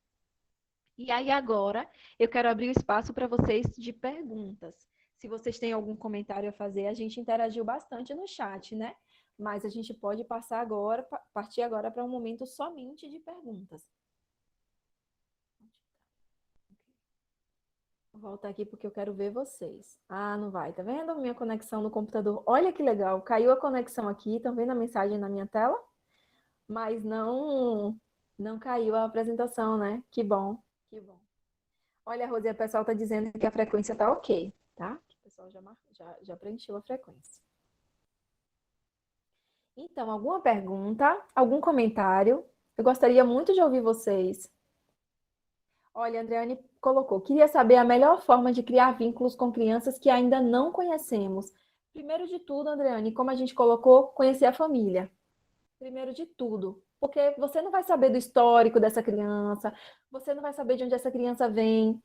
E aí agora eu quero abrir o espaço para vocês de perguntas. Se vocês têm algum comentário a fazer, a gente interagiu bastante no chat, né? Mas a gente pode partir agora para um momento somente de perguntas. Vou voltar aqui porque eu quero ver vocês. Ah, não vai, tá vendo? Minha conexão no computador. Olha que legal, caiu a conexão aqui, estão vendo a mensagem na minha tela? Mas não Não caiu a apresentação, né? Que bom, que bom. Olha, Rosi, o pessoal está dizendo que a frequência está ok, tá? O pessoal já preencheu a frequência. Então, alguma pergunta? Algum comentário? Eu gostaria muito de ouvir vocês. Olha, a Andreane colocou, queria saber a melhor forma de criar vínculos com crianças que ainda não conhecemos. Primeiro de tudo, Andreane, como a gente colocou, conhecer a família. Primeiro de tudo. Porque você não vai saber do histórico dessa criança, você não vai saber de onde essa criança vem.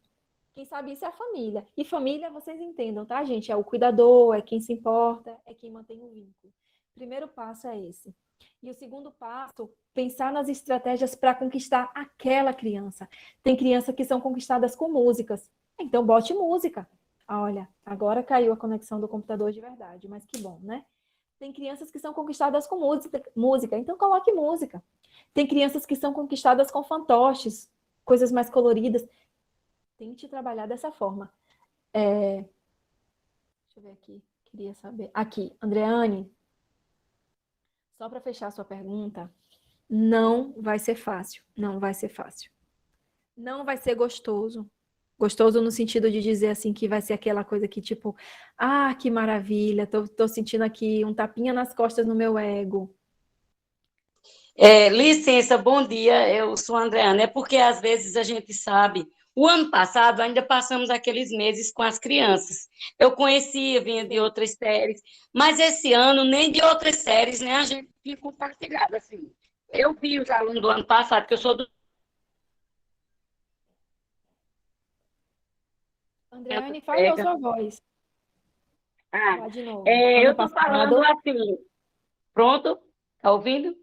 Quem sabe isso é a família. E família, vocês entendam, tá, gente? É o cuidador, é quem se importa, é quem mantém o vínculo. Primeiro passo é esse. E o segundo passo, pensar nas estratégias para conquistar aquela criança. Tem crianças que são conquistadas com músicas. Então, bote música. Olha, agora caiu a conexão do computador de verdade, mas que bom, né? Tem crianças que são conquistadas com música, então coloque música. Tem crianças que são conquistadas com fantoches, coisas mais coloridas. Tente trabalhar dessa forma. Deixa eu ver aqui, queria saber. Aqui, Andreane, só para fechar a sua pergunta, não vai ser fácil, não vai ser fácil. Não vai ser gostoso. Gostoso no sentido de dizer assim que vai ser aquela coisa que tipo, ah, que maravilha, tô sentindo aqui um tapinha nas costas no meu ego. Licença, bom dia, eu sou a Andreana. É porque às vezes a gente sabe, o ano passado ainda passamos aqueles meses com as crianças. Eu conhecia, vinha de outras séries, mas esse ano nem de outras séries, né, a gente tinha compartilhado, assim. Eu vi os alunos do ano passado, que eu sou do... Andreane, falhou sua voz. Lá de novo. eu estou falando assim, pronto? Tá ouvindo?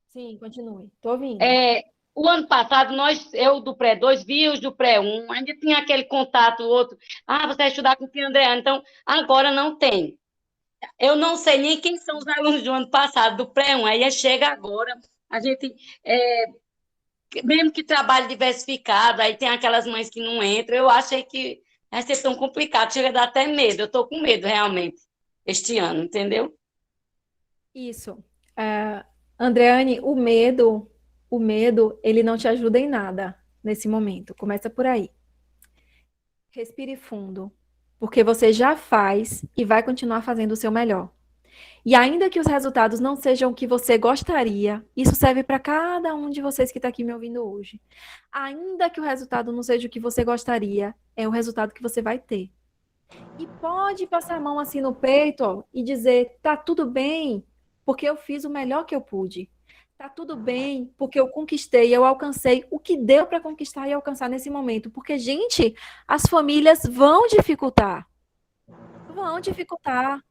Sim, continue. Tô ouvindo. O ano passado, eu do pré-2 vi os do pré-1, ainda tinha aquele contato, outro. Ah, você vai estudar com o Tia Andréana. Então, agora não tem. Eu não sei nem quem são os alunos do ano passado, do pré-1. Aí chega agora, a gente, mesmo que trabalhe diversificado, aí tem aquelas mães que não entram. Eu achei que vai ser tão complicado, chega a dar até medo. Eu estou com medo, realmente, este ano, entendeu? Isso. Andreane, o medo, ele não te ajuda em nada nesse momento. Começa por aí. Respire fundo, porque você já faz e vai continuar fazendo o seu melhor. E ainda que os resultados não sejam o que você gostaria, isso serve para cada um de vocês que está aqui me ouvindo hoje. Ainda que o resultado não seja o que você gostaria, é o resultado que você vai ter. E pode passar a mão assim no peito, ó, e dizer, tá tudo bem, porque eu fiz o melhor que eu pude. Tá tudo bem, porque eu conquistei, eu alcancei o que deu para conquistar e alcançar nesse momento. Porque, gente, as famílias vão dificultar. Vão dificultar.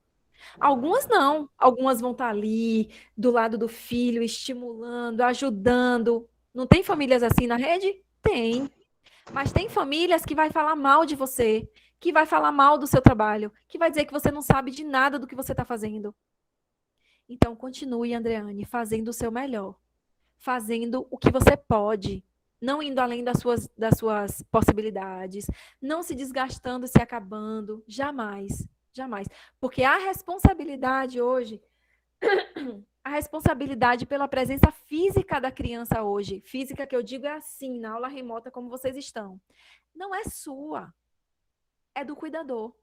Algumas não. Algumas vão estar ali, do lado do filho, estimulando, ajudando. Não tem famílias assim na rede? Tem. Mas tem famílias que vai falar mal de você, que vai falar mal do seu trabalho, que vai dizer que você não sabe de nada do que você está fazendo. Então, continue, Andreane, fazendo o seu melhor. Fazendo o que você pode. Não indo além das suas possibilidades. Não se desgastando, se acabando. Jamais. Jamais. Porque a responsabilidade hoje, a responsabilidade pela presença física da criança hoje, física que eu digo é assim, na aula remota como vocês estão, não é sua. É do cuidador.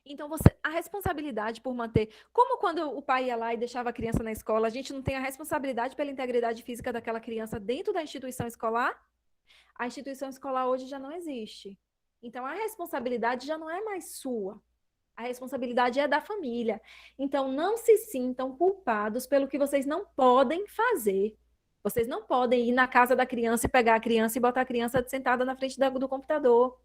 Então, a responsabilidade por manter... Como quando o pai ia lá e deixava a criança na escola, a gente não tem a responsabilidade pela integridade física daquela criança dentro da instituição escolar? A instituição escolar hoje já não existe. Então, a responsabilidade já não é mais sua. A responsabilidade é da família. Então, não se sintam culpados pelo que vocês não podem fazer. Vocês não podem ir na casa da criança e pegar a criança e botar a criança sentada na frente do computador.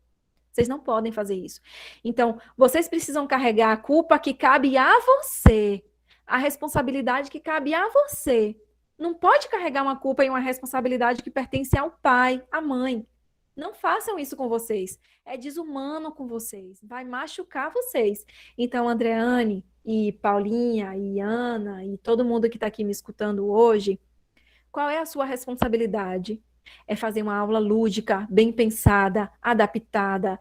Vocês não podem fazer isso. Então, vocês precisam carregar a culpa que cabe a você. A responsabilidade que cabe a você. Não pode carregar uma culpa e uma responsabilidade que pertence ao pai, à mãe. Não façam isso com vocês. É desumano com vocês. Vai machucar vocês. Então, Andreane e Paulinha e Ana e todo mundo que está aqui me escutando hoje, qual é a sua responsabilidade? É fazer uma aula lúdica, bem pensada, adaptada,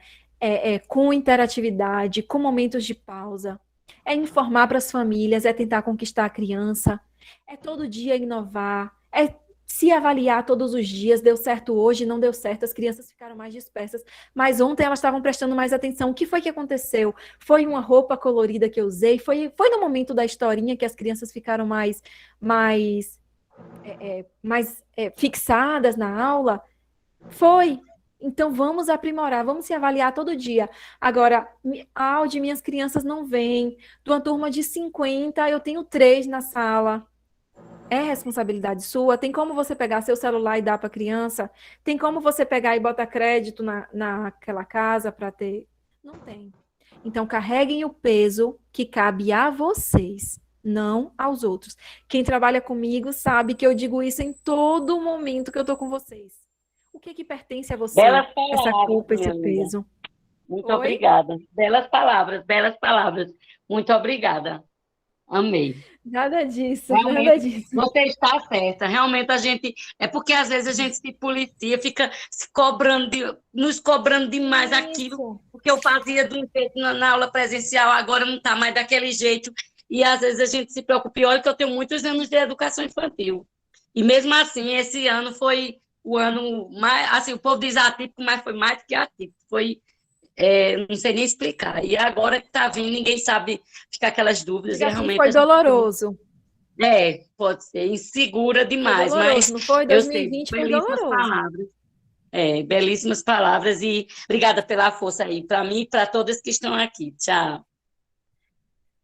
com interatividade, com momentos de pausa. É informar para as famílias, é tentar conquistar a criança, é todo dia inovar, é se avaliar todos os dias, deu certo hoje, não deu certo, as crianças ficaram mais dispersas, mas ontem elas estavam prestando mais atenção. O que foi que aconteceu? Foi uma roupa colorida que eu usei? Foi no momento da historinha que as crianças ficaram mais fixadas na aula? Foi. Então, vamos aprimorar, vamos se avaliar todo dia. Agora, Aldi, minhas crianças não vêm. De uma turma de 50, eu tenho 3 na sala. É responsabilidade sua? Tem como você pegar seu celular e dar para a criança? Tem como você pegar e botar crédito naquela casa para ter? Não tem. Então, carreguem o peso que cabe a vocês, não aos outros. Quem trabalha comigo sabe que eu digo isso em todo momento que eu estou com vocês. O que pertence a você? Belas Essa palavras, culpa, minha esse amiga. peso. Muito Oi? obrigada. Belas palavras, belas palavras. Muito obrigada. Amei. Nada disso, nada Realmente, disso. você está certa. Realmente a gente. É porque às vezes a gente se policia, fica se cobrando, nos cobrando demais aquilo. Isso. Porque eu fazia de um jeito na aula presencial, agora não está mais daquele jeito. E às vezes a gente se preocupa. E olha que eu tenho muitos anos de educação infantil. E mesmo assim, esse ano foi o ano mais. Assim, o povo diz atípico, mas foi mais do que atípico. Foi. Não sei nem explicar. E agora que está vindo, ninguém sabe ficar aquelas dúvidas. E Assim, realmente foi a gente doloroso. pode ser, insegura Foi demais, doloroso, mas não foi? eu sei, 2020 foi belíssimas doloroso. palavras. Belíssimas palavras e obrigada pela força aí, para mim e para todas que estão aqui. Tchau.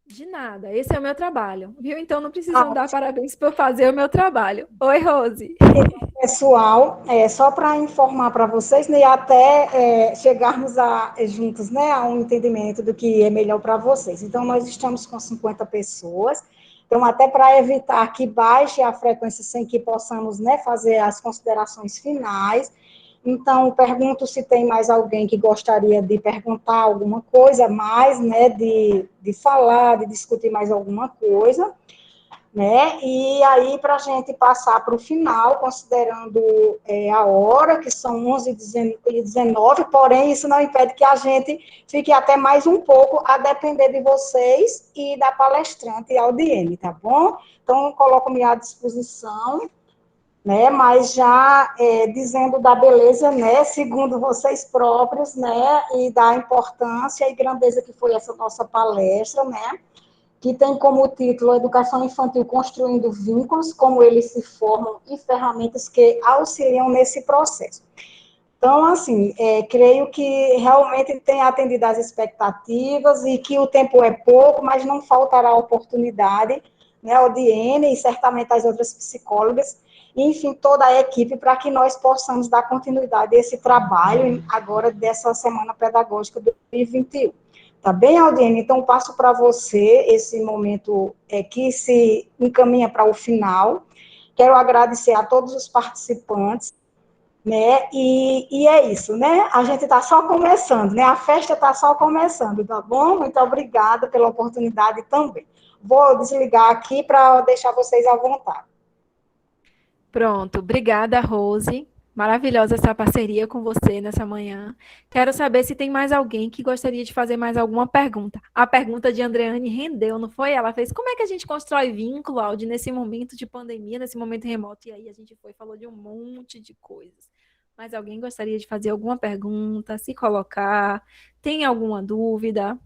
De nada, esse é o meu trabalho, viu? Então não precisam dar parabéns por fazer o meu trabalho. Oi, Rose. Pessoal, só para informar para vocês, né, e até chegarmos juntos, né, a um entendimento do que é melhor para vocês. Então, nós estamos com 50 pessoas, então, até para evitar que baixe a frequência sem que possamos, né, fazer as considerações finais. Então, pergunto se tem mais alguém que gostaria de perguntar alguma coisa mais, né, de falar, de discutir mais alguma coisa, né? E aí, para a gente passar para o final, considerando a hora, que são 11h19, porém, isso não impede que a gente fique até mais um pouco, a depender de vocês e da palestrante Aldiene, tá bom? Então, coloco-me à disposição, né? Mas já dizendo da beleza, né? Segundo vocês próprios, né? E da importância e grandeza que foi essa nossa palestra, né? Que tem como título Educação Infantil Construindo Vínculos, como eles se formam e ferramentas que auxiliam nesse processo. Então, assim, creio que realmente tem atendido às expectativas e que o tempo é pouco, mas não faltará oportunidade, né, ao Diene e certamente às outras psicólogas, e, enfim, toda a equipe, para que nós possamos dar continuidade a esse trabalho agora dessa Semana Pedagógica de 2021. Tá bem, Aldiene? Então, passo para você esse momento que se encaminha para o final. Quero agradecer a todos os participantes, né? E é isso, né? A gente está só começando, né? A festa está só começando, tá bom? Muito obrigada pela oportunidade também. Vou desligar aqui para deixar vocês à vontade. Pronto, obrigada, Rose. Maravilhosa essa parceria com você nessa manhã. Quero saber se tem mais alguém que gostaria de fazer mais alguma pergunta. A pergunta de Andreane rendeu, não foi? Ela fez, como é que a gente constrói vínculo, Aldi, nesse momento de pandemia, nesse momento remoto? E aí a gente falou de um monte de coisas. Mas alguém gostaria de fazer alguma pergunta, se colocar? Tem alguma dúvida?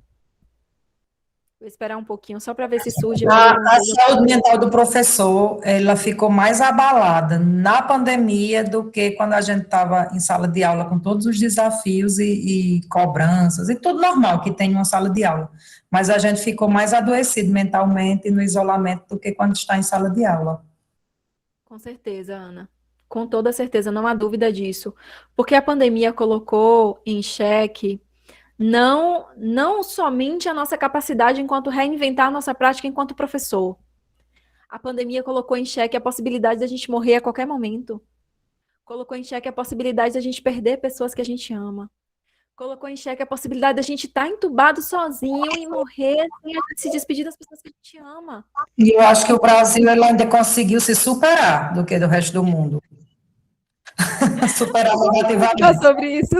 Vou esperar um pouquinho só para ver se surge mais alguma A coisa. saúde mental do professor, ela ficou mais abalada na pandemia do que quando a gente estava em sala de aula com todos os desafios e cobranças, e tudo normal que tem em uma sala de aula. Mas a gente ficou mais adoecido mentalmente no isolamento do que quando está em sala de aula. Com certeza, Ana. Com toda certeza, não há dúvida disso. Porque a pandemia colocou em xeque não somente a nossa capacidade enquanto reinventar a nossa prática enquanto professor. A pandemia colocou em xeque a possibilidade da gente morrer a qualquer momento. Colocou em xeque a possibilidade da gente perder pessoas que a gente ama. Colocou em xeque a possibilidade da gente estar entubado sozinho e morrer sem a gente se despedir das pessoas que a gente ama. E eu acho que o Brasil ele ainda conseguiu se superar do que do resto do mundo. Superar negativamente. Sobre isso.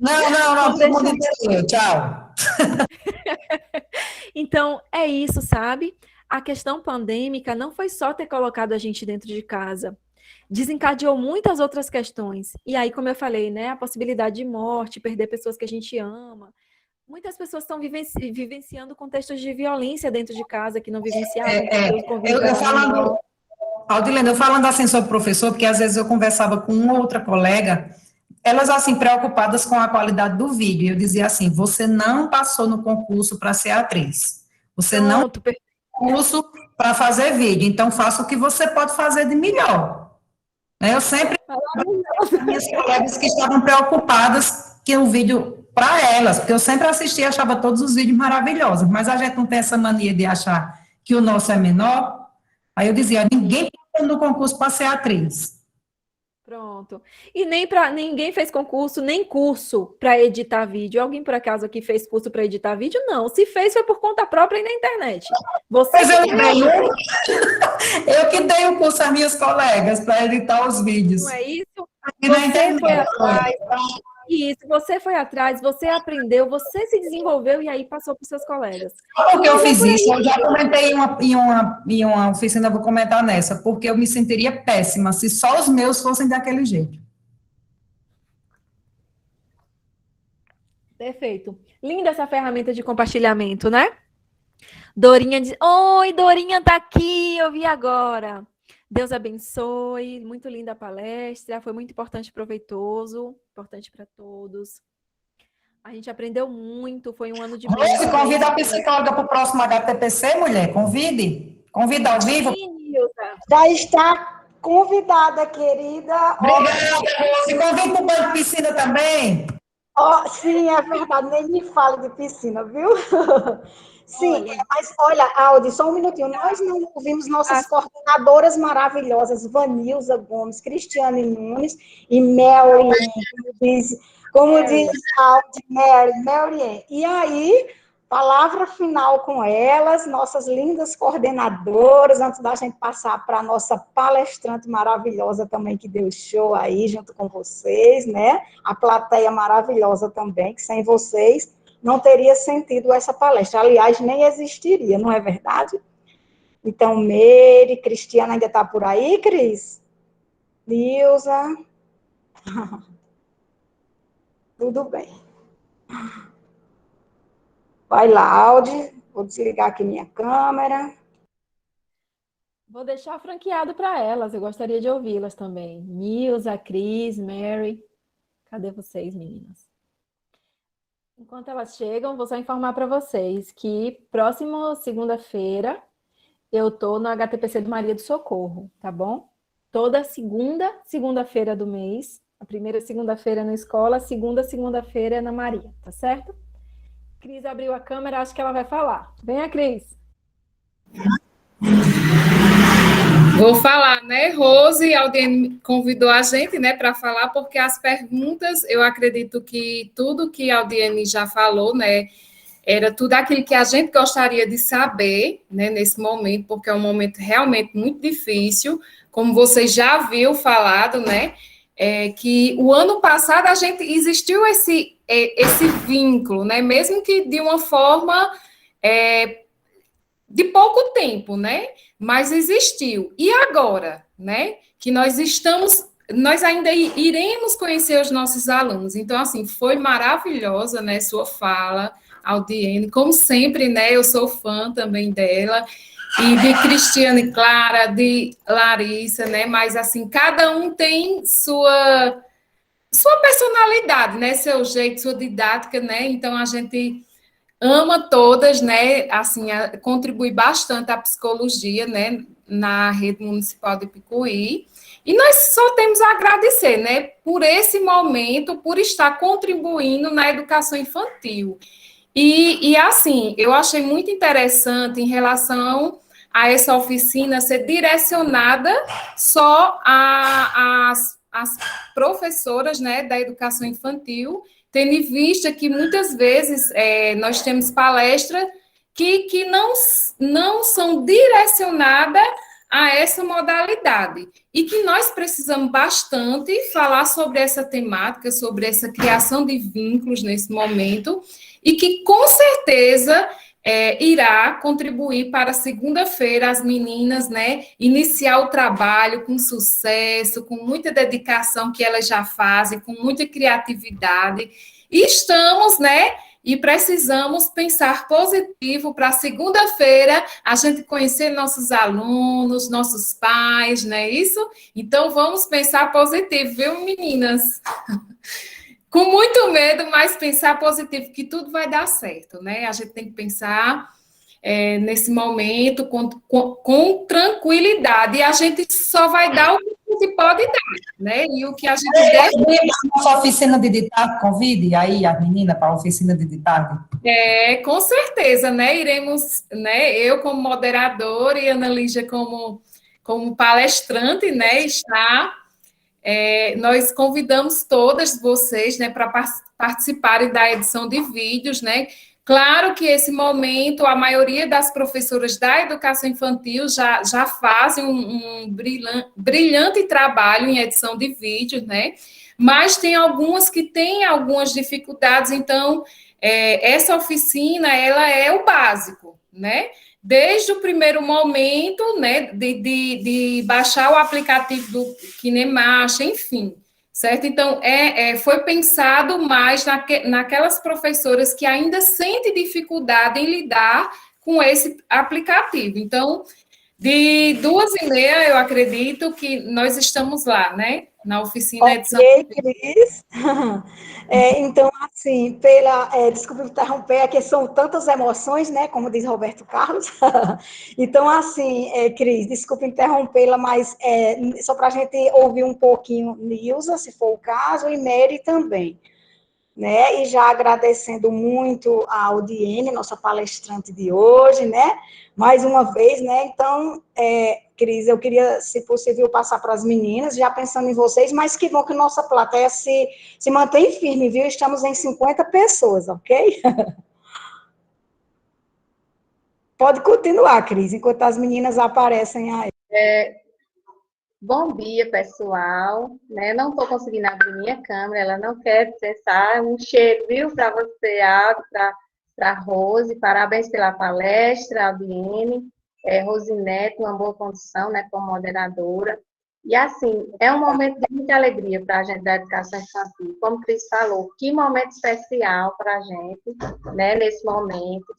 Não, todo mundo entendeu. Tchau. Então, é isso, sabe? A questão pandêmica não foi só ter colocado a gente dentro de casa. desencadeou muitas outras questões. E aí, como eu falei, né, a possibilidade de morte, perder pessoas que a gente ama. Muitas pessoas estão vivenciando contextos de violência dentro de casa que não vivenciavam, porque os convívios Eu eram falando, menores. Aldilene, eu falando assim sobre professor, porque às vezes eu conversava com uma outra colega, elas assim preocupadas com a qualidade do vídeo, eu dizia assim, você não passou no concurso para ser atriz, você não Pronto, perfeito. curso para fazer vídeo, então faça o que você pode fazer de melhor. Né? Eu sempre minhas colegas que estavam preocupadas que o vídeo para elas, porque eu sempre assistia e achava todos os vídeos maravilhosos, mas a gente não tem essa mania de achar que o nosso é menor. Aí eu dizia, ninguém passou no concurso para ser atriz. Pronto. E ninguém fez concurso, nem curso para editar vídeo. Alguém por acaso aqui fez curso para editar vídeo? Não. Se fez foi por conta própria e na internet. Você Mas eu que dei o curso às minhas colegas para editar os vídeos. não é isso? Aqui na Você internet. foi atrás. Isso, você foi atrás, você aprendeu, você se desenvolveu e aí passou para os seus colegas. Porque eu fiz isso, eu já comentei em uma oficina, vou comentar nessa, porque eu me sentiria péssima se só os meus fossem daquele jeito. Perfeito. Linda essa ferramenta de compartilhamento, né? Dorinha diz: oi, Dorinha tá aqui, eu vi agora. Deus abençoe, muito linda a palestra, foi muito importante e proveitoso, importante para todos. A gente aprendeu muito, foi um ano de Rose, convida a psicóloga para o próximo HTPC, mulher, convide. Convida ao vivo. Sim, Nilza. Já está convidada, querida. Obrigada, Rose. Convide para o banho de piscina também. Ó, sim, é verdade, nem me fale de piscina, viu? Sim, mas olha, Aldi, só um minutinho. Nós não ouvimos nossas coordenadoras maravilhosas, Vanilza Gomes, Cristiane Nunes e Mary, como diz Aldi, Mary. E aí, palavra final com elas, nossas lindas coordenadoras, antes da gente passar para a nossa palestrante maravilhosa também, que deu show aí junto com vocês, né? A plateia maravilhosa também, que sem vocês não teria sentido essa palestra. Aliás, nem existiria, não é verdade? Então, Meire, Cristiana ainda está por aí, Cris? Nilza? Tudo bem. Vai lá, Aldi. Vou desligar aqui minha câmera. Vou deixar franqueado para elas, eu gostaria de ouvi-las também. Nilza, Cris, Mary. Cadê vocês, meninas? Enquanto elas chegam, vou só informar para vocês que próximo segunda-feira eu estou no HTPC do Maria do Socorro, tá bom? Toda segunda-feira do mês, a primeira segunda-feira na escola, a segunda-feira na Maria, tá certo? Cris abriu a câmera, acho que ela vai falar. Venha, Cris. Vou falar, né? Rose Aldine convidou a gente, né, para falar, porque as perguntas, eu acredito que tudo que a Aldine já falou, né, era tudo aquilo que a gente gostaria de saber, né, nesse momento, porque é um momento realmente muito difícil, como você já viu falado, né, que o ano passado a gente existiu esse vínculo, né, mesmo que de uma forma de pouco tempo, né? Mas existiu. E agora, né? Que nós ainda iremos conhecer os nossos alunos. Então, assim, foi maravilhosa, né? Sua fala, Aldiene, como sempre, né? Eu sou fã também dela, e de Cristiane Clara, de Larissa, né? Mas, assim, cada um tem sua personalidade, né? Seu jeito, sua didática, né? Então, a gente ama todas, né? Assim, contribui bastante à psicologia, né? Na rede municipal de Picuí. E nós só temos a agradecer, né? Por esse momento, por estar contribuindo na educação infantil. E assim, eu achei muito interessante em relação a essa oficina ser direcionada só às professoras, né? Da educação infantil, tendo em vista que muitas vezes nós temos palestras que não são direcionadas a essa modalidade, e que nós precisamos bastante falar sobre essa temática, sobre essa criação de vínculos nesse momento, e que, com certeza, irá contribuir para segunda-feira as meninas, né, iniciar o trabalho com sucesso, com muita dedicação que elas já fazem, com muita criatividade. E estamos, né, e precisamos pensar positivo para segunda-feira a gente conhecer nossos alunos, nossos pais, não é isso? Então vamos pensar positivo, viu, meninas? Com muito medo, mas pensar positivo, que tudo vai dar certo, né? A gente tem que pensar nesse momento com tranquilidade, e a gente só vai dar o que a gente pode dar, né? E o que a gente deve... Nossa oficina de ditado, convide aí a menina para a oficina de ditado. Com certeza, né? Iremos, né? Eu como moderadora e Ana Lígia como palestrante, né? Nós convidamos todas vocês, né, para participarem da edição de vídeos, né? Claro que esse momento, a maioria das professoras da educação infantil já fazem um brilhante trabalho em edição de vídeos, né? Mas tem algumas que têm algumas dificuldades, então, essa oficina, ela é o básico, né? Desde o primeiro momento, né, de baixar o aplicativo do KineMarcha, enfim, certo? Então, foi pensado mais naquelas professoras que ainda sentem dificuldade em lidar com esse aplicativo. Então, de 2h30, eu acredito que nós estamos lá, né? Na oficina edição. Ok, Cris. Então, assim, desculpe me interromper, é que são tantas emoções, né, como diz Roberto Carlos. Então, assim, Cris, desculpe interrompê-la, mas só para a gente ouvir um pouquinho Nilza, se for o caso, e Mary também. Né? E já agradecendo muito a Audiene, nossa palestrante de hoje, né? Mais uma vez, né? Então, Cris, eu queria, se possível, passar para as meninas, já pensando em vocês, mas que bom que nossa plateia se mantém firme, viu? Estamos em 50 pessoas, ok? Pode continuar, Cris, enquanto as meninas aparecem aí. Bom dia, pessoal. Né? Não estou conseguindo abrir minha câmera, ela não quer cessar. Um cheiro, viu, para você, para Rose. Parabéns pela palestra, Albiene. Rosinete, uma boa condição, né, como moderadora. E, assim, é um momento de muita alegria para a gente da educação infantil. Como o Cris falou, que momento especial para a gente, né, nesse momento,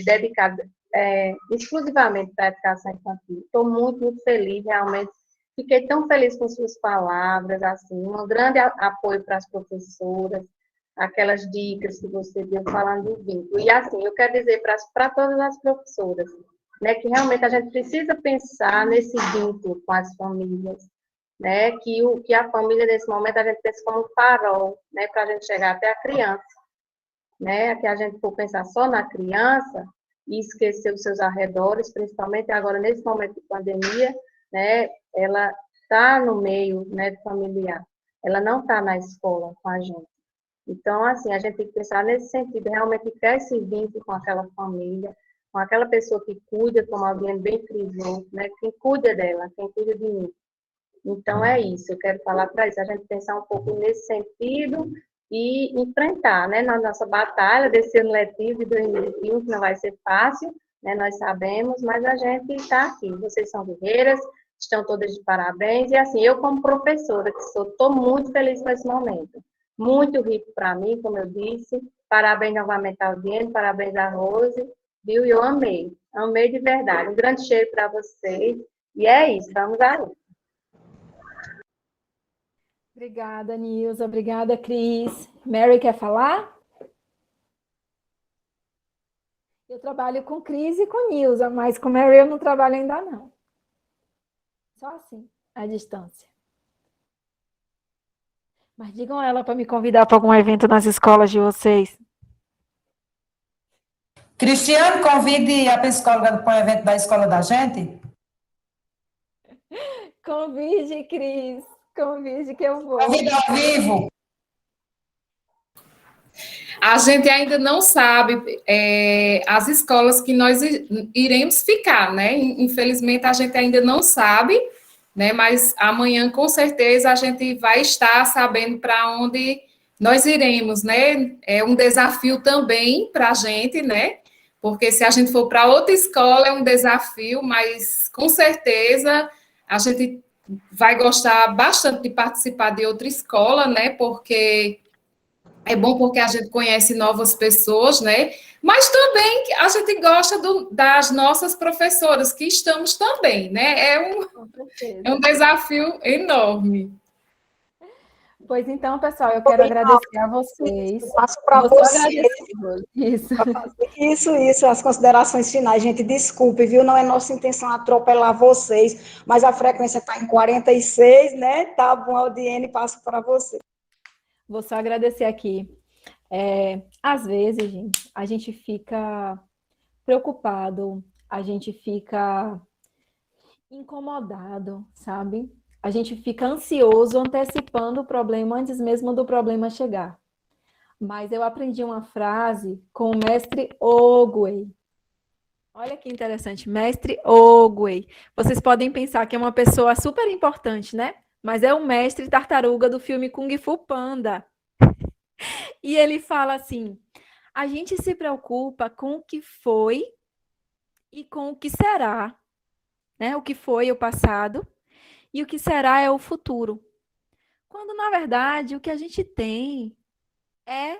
dedicado exclusivamente para a educação infantil. Estou muito, muito feliz, realmente. Fiquei tão feliz com suas palavras, assim, um grande apoio para as professoras, aquelas dicas que você deu falando do vínculo. E, assim, eu quero dizer para todas as professoras, né, que realmente a gente precisa pensar nesse vínculo com as famílias, né, que a família, nesse momento, a gente pensa como um farol, né, para a gente chegar até a criança, né, que a gente for pensar só na criança e esquecer os seus arredores, principalmente agora, nesse momento de pandemia, né, ela está no meio, né, familiar, ela não está na escola com a gente. Então, assim, a gente tem que pensar nesse sentido, realmente criar esse vínculo com aquela família, com aquela pessoa que cuida, como alguém bem frisou, né, quem cuida dela, quem cuida de mim. Então, é isso, eu quero falar para isso, a gente pensar um pouco nesse sentido e enfrentar, né, na nossa batalha desse ano letivo de 2021, que não vai ser fácil, né, nós sabemos, mas a gente está aqui, vocês são guerreiras, estão todas de parabéns, e assim, eu como professora, que estou muito feliz com esse momento, muito rico para mim, como eu disse, parabéns novamente ao Diane, parabéns à Rose, viu, e eu amei de verdade, um grande cheiro para vocês, e é isso, vamos à luta. Obrigada, Nilza, obrigada, Cris. Mary quer falar? Eu trabalho com Cris e com Nilza, mas com Mary eu não trabalho ainda não. Só assim, à distância. Mas digam ela para me convidar para algum evento nas escolas de vocês. Cristiano, convide a psicóloga para o evento da escola da gente. Convide, Cris. Convide que eu vou. Convide ao vivo. A gente ainda não sabe as escolas que nós iremos ficar, né? Infelizmente, a gente ainda não sabe, né? Mas amanhã, com certeza, a gente vai estar sabendo para onde nós iremos, né? É um desafio também para a gente, né? porque se a gente for para outra escola é um desafio, mas com certeza a gente vai gostar bastante de participar de outra escola, né? Porque é bom porque a gente conhece novas pessoas, né? Mas também a gente gosta das nossas professoras, que estamos também, né? Com certeza. É um desafio enorme. Pois então, pessoal, eu quero agradecer a vocês. Passo para Vou só vocês. agradecer, Rose. Isso, as considerações finais. Gente, desculpe, viu? Não é nossa intenção atropelar vocês, mas a frequência está em 46, né? Tá bom, Audiene, passo para você. Vou só agradecer aqui. Às vezes, gente, a gente fica preocupado, a gente fica incomodado, sabe? A gente fica ansioso, antecipando o problema antes mesmo do problema chegar. Mas eu aprendi uma frase com o mestre Ogway. Olha que interessante, mestre Ogway. Vocês podem pensar que é uma pessoa super importante, né? Mas é o mestre tartaruga do filme Kung Fu Panda. E ele fala assim: a gente se preocupa com o que foi e com o que será, né? O que foi o passado e o que será é o futuro. Quando, na verdade, o que a gente tem é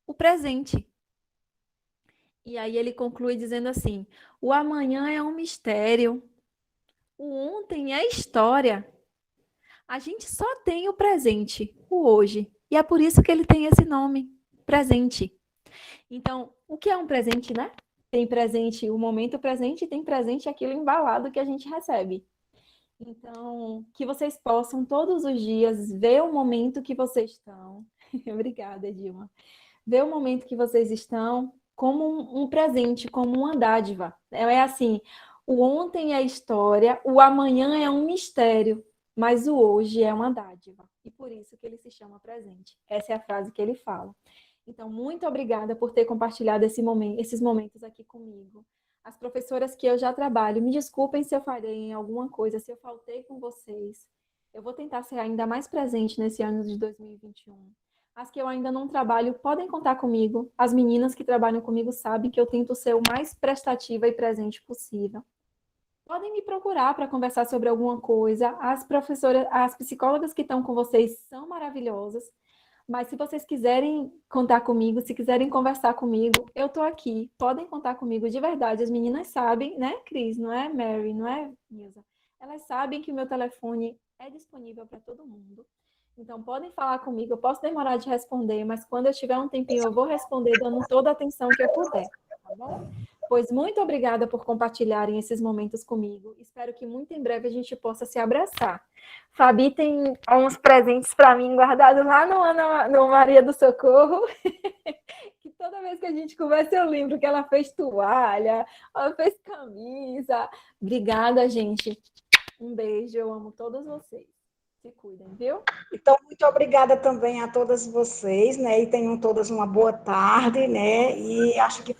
o presente. E aí ele conclui dizendo assim: o amanhã é um mistério, o ontem é história. A gente só tem o presente, o hoje. E é por isso que ele tem esse nome, presente. Então, o que é um presente, né? Tem presente o momento presente e tem presente aquilo embalado que a gente recebe. Então, que vocês possam todos os dias ver o momento que vocês estão. Obrigada, Dilma. Ver o momento que vocês estão como um presente, como uma dádiva. É assim, o ontem é história, o amanhã é um mistério, mas o hoje é uma dádiva. E por isso que ele se chama presente. Essa é a frase que ele fala. Então, muito obrigada por ter compartilhado esses momentos aqui comigo. As professoras que eu já trabalho, me desculpem se eu falhei em alguma coisa, se eu faltei com vocês. Eu vou tentar ser ainda mais presente nesse ano de 2021. As que eu ainda não trabalho, podem contar comigo. As meninas que trabalham comigo sabem que eu tento ser o mais prestativa e presente possível. Podem me procurar para conversar sobre alguma coisa. As professoras, as psicólogas que estão com vocês são maravilhosas. Mas se vocês quiserem contar comigo, se quiserem conversar comigo, eu estou aqui. Podem contar comigo de verdade. As meninas sabem, né, Cris? Não é Mary, não é Nilza? Elas sabem que o meu telefone é disponível para todo mundo. Então, podem falar comigo. Eu posso demorar de responder, mas quando eu tiver um tempinho, eu vou responder dando toda a atenção que eu puder. Tá bom? Pois muito obrigada por compartilharem esses momentos comigo. Espero que muito em breve a gente possa se abraçar. Fabi tem uns presentes para mim guardados lá no Maria do Socorro. Que toda vez que a gente conversa, eu lembro que ela fez toalha, ela fez camisa. Obrigada, gente. Um beijo, eu amo todos vocês. Se cuidem, viu? Então, muito obrigada também a todas vocês, né? E tenham todas uma boa tarde, né? E acho que foi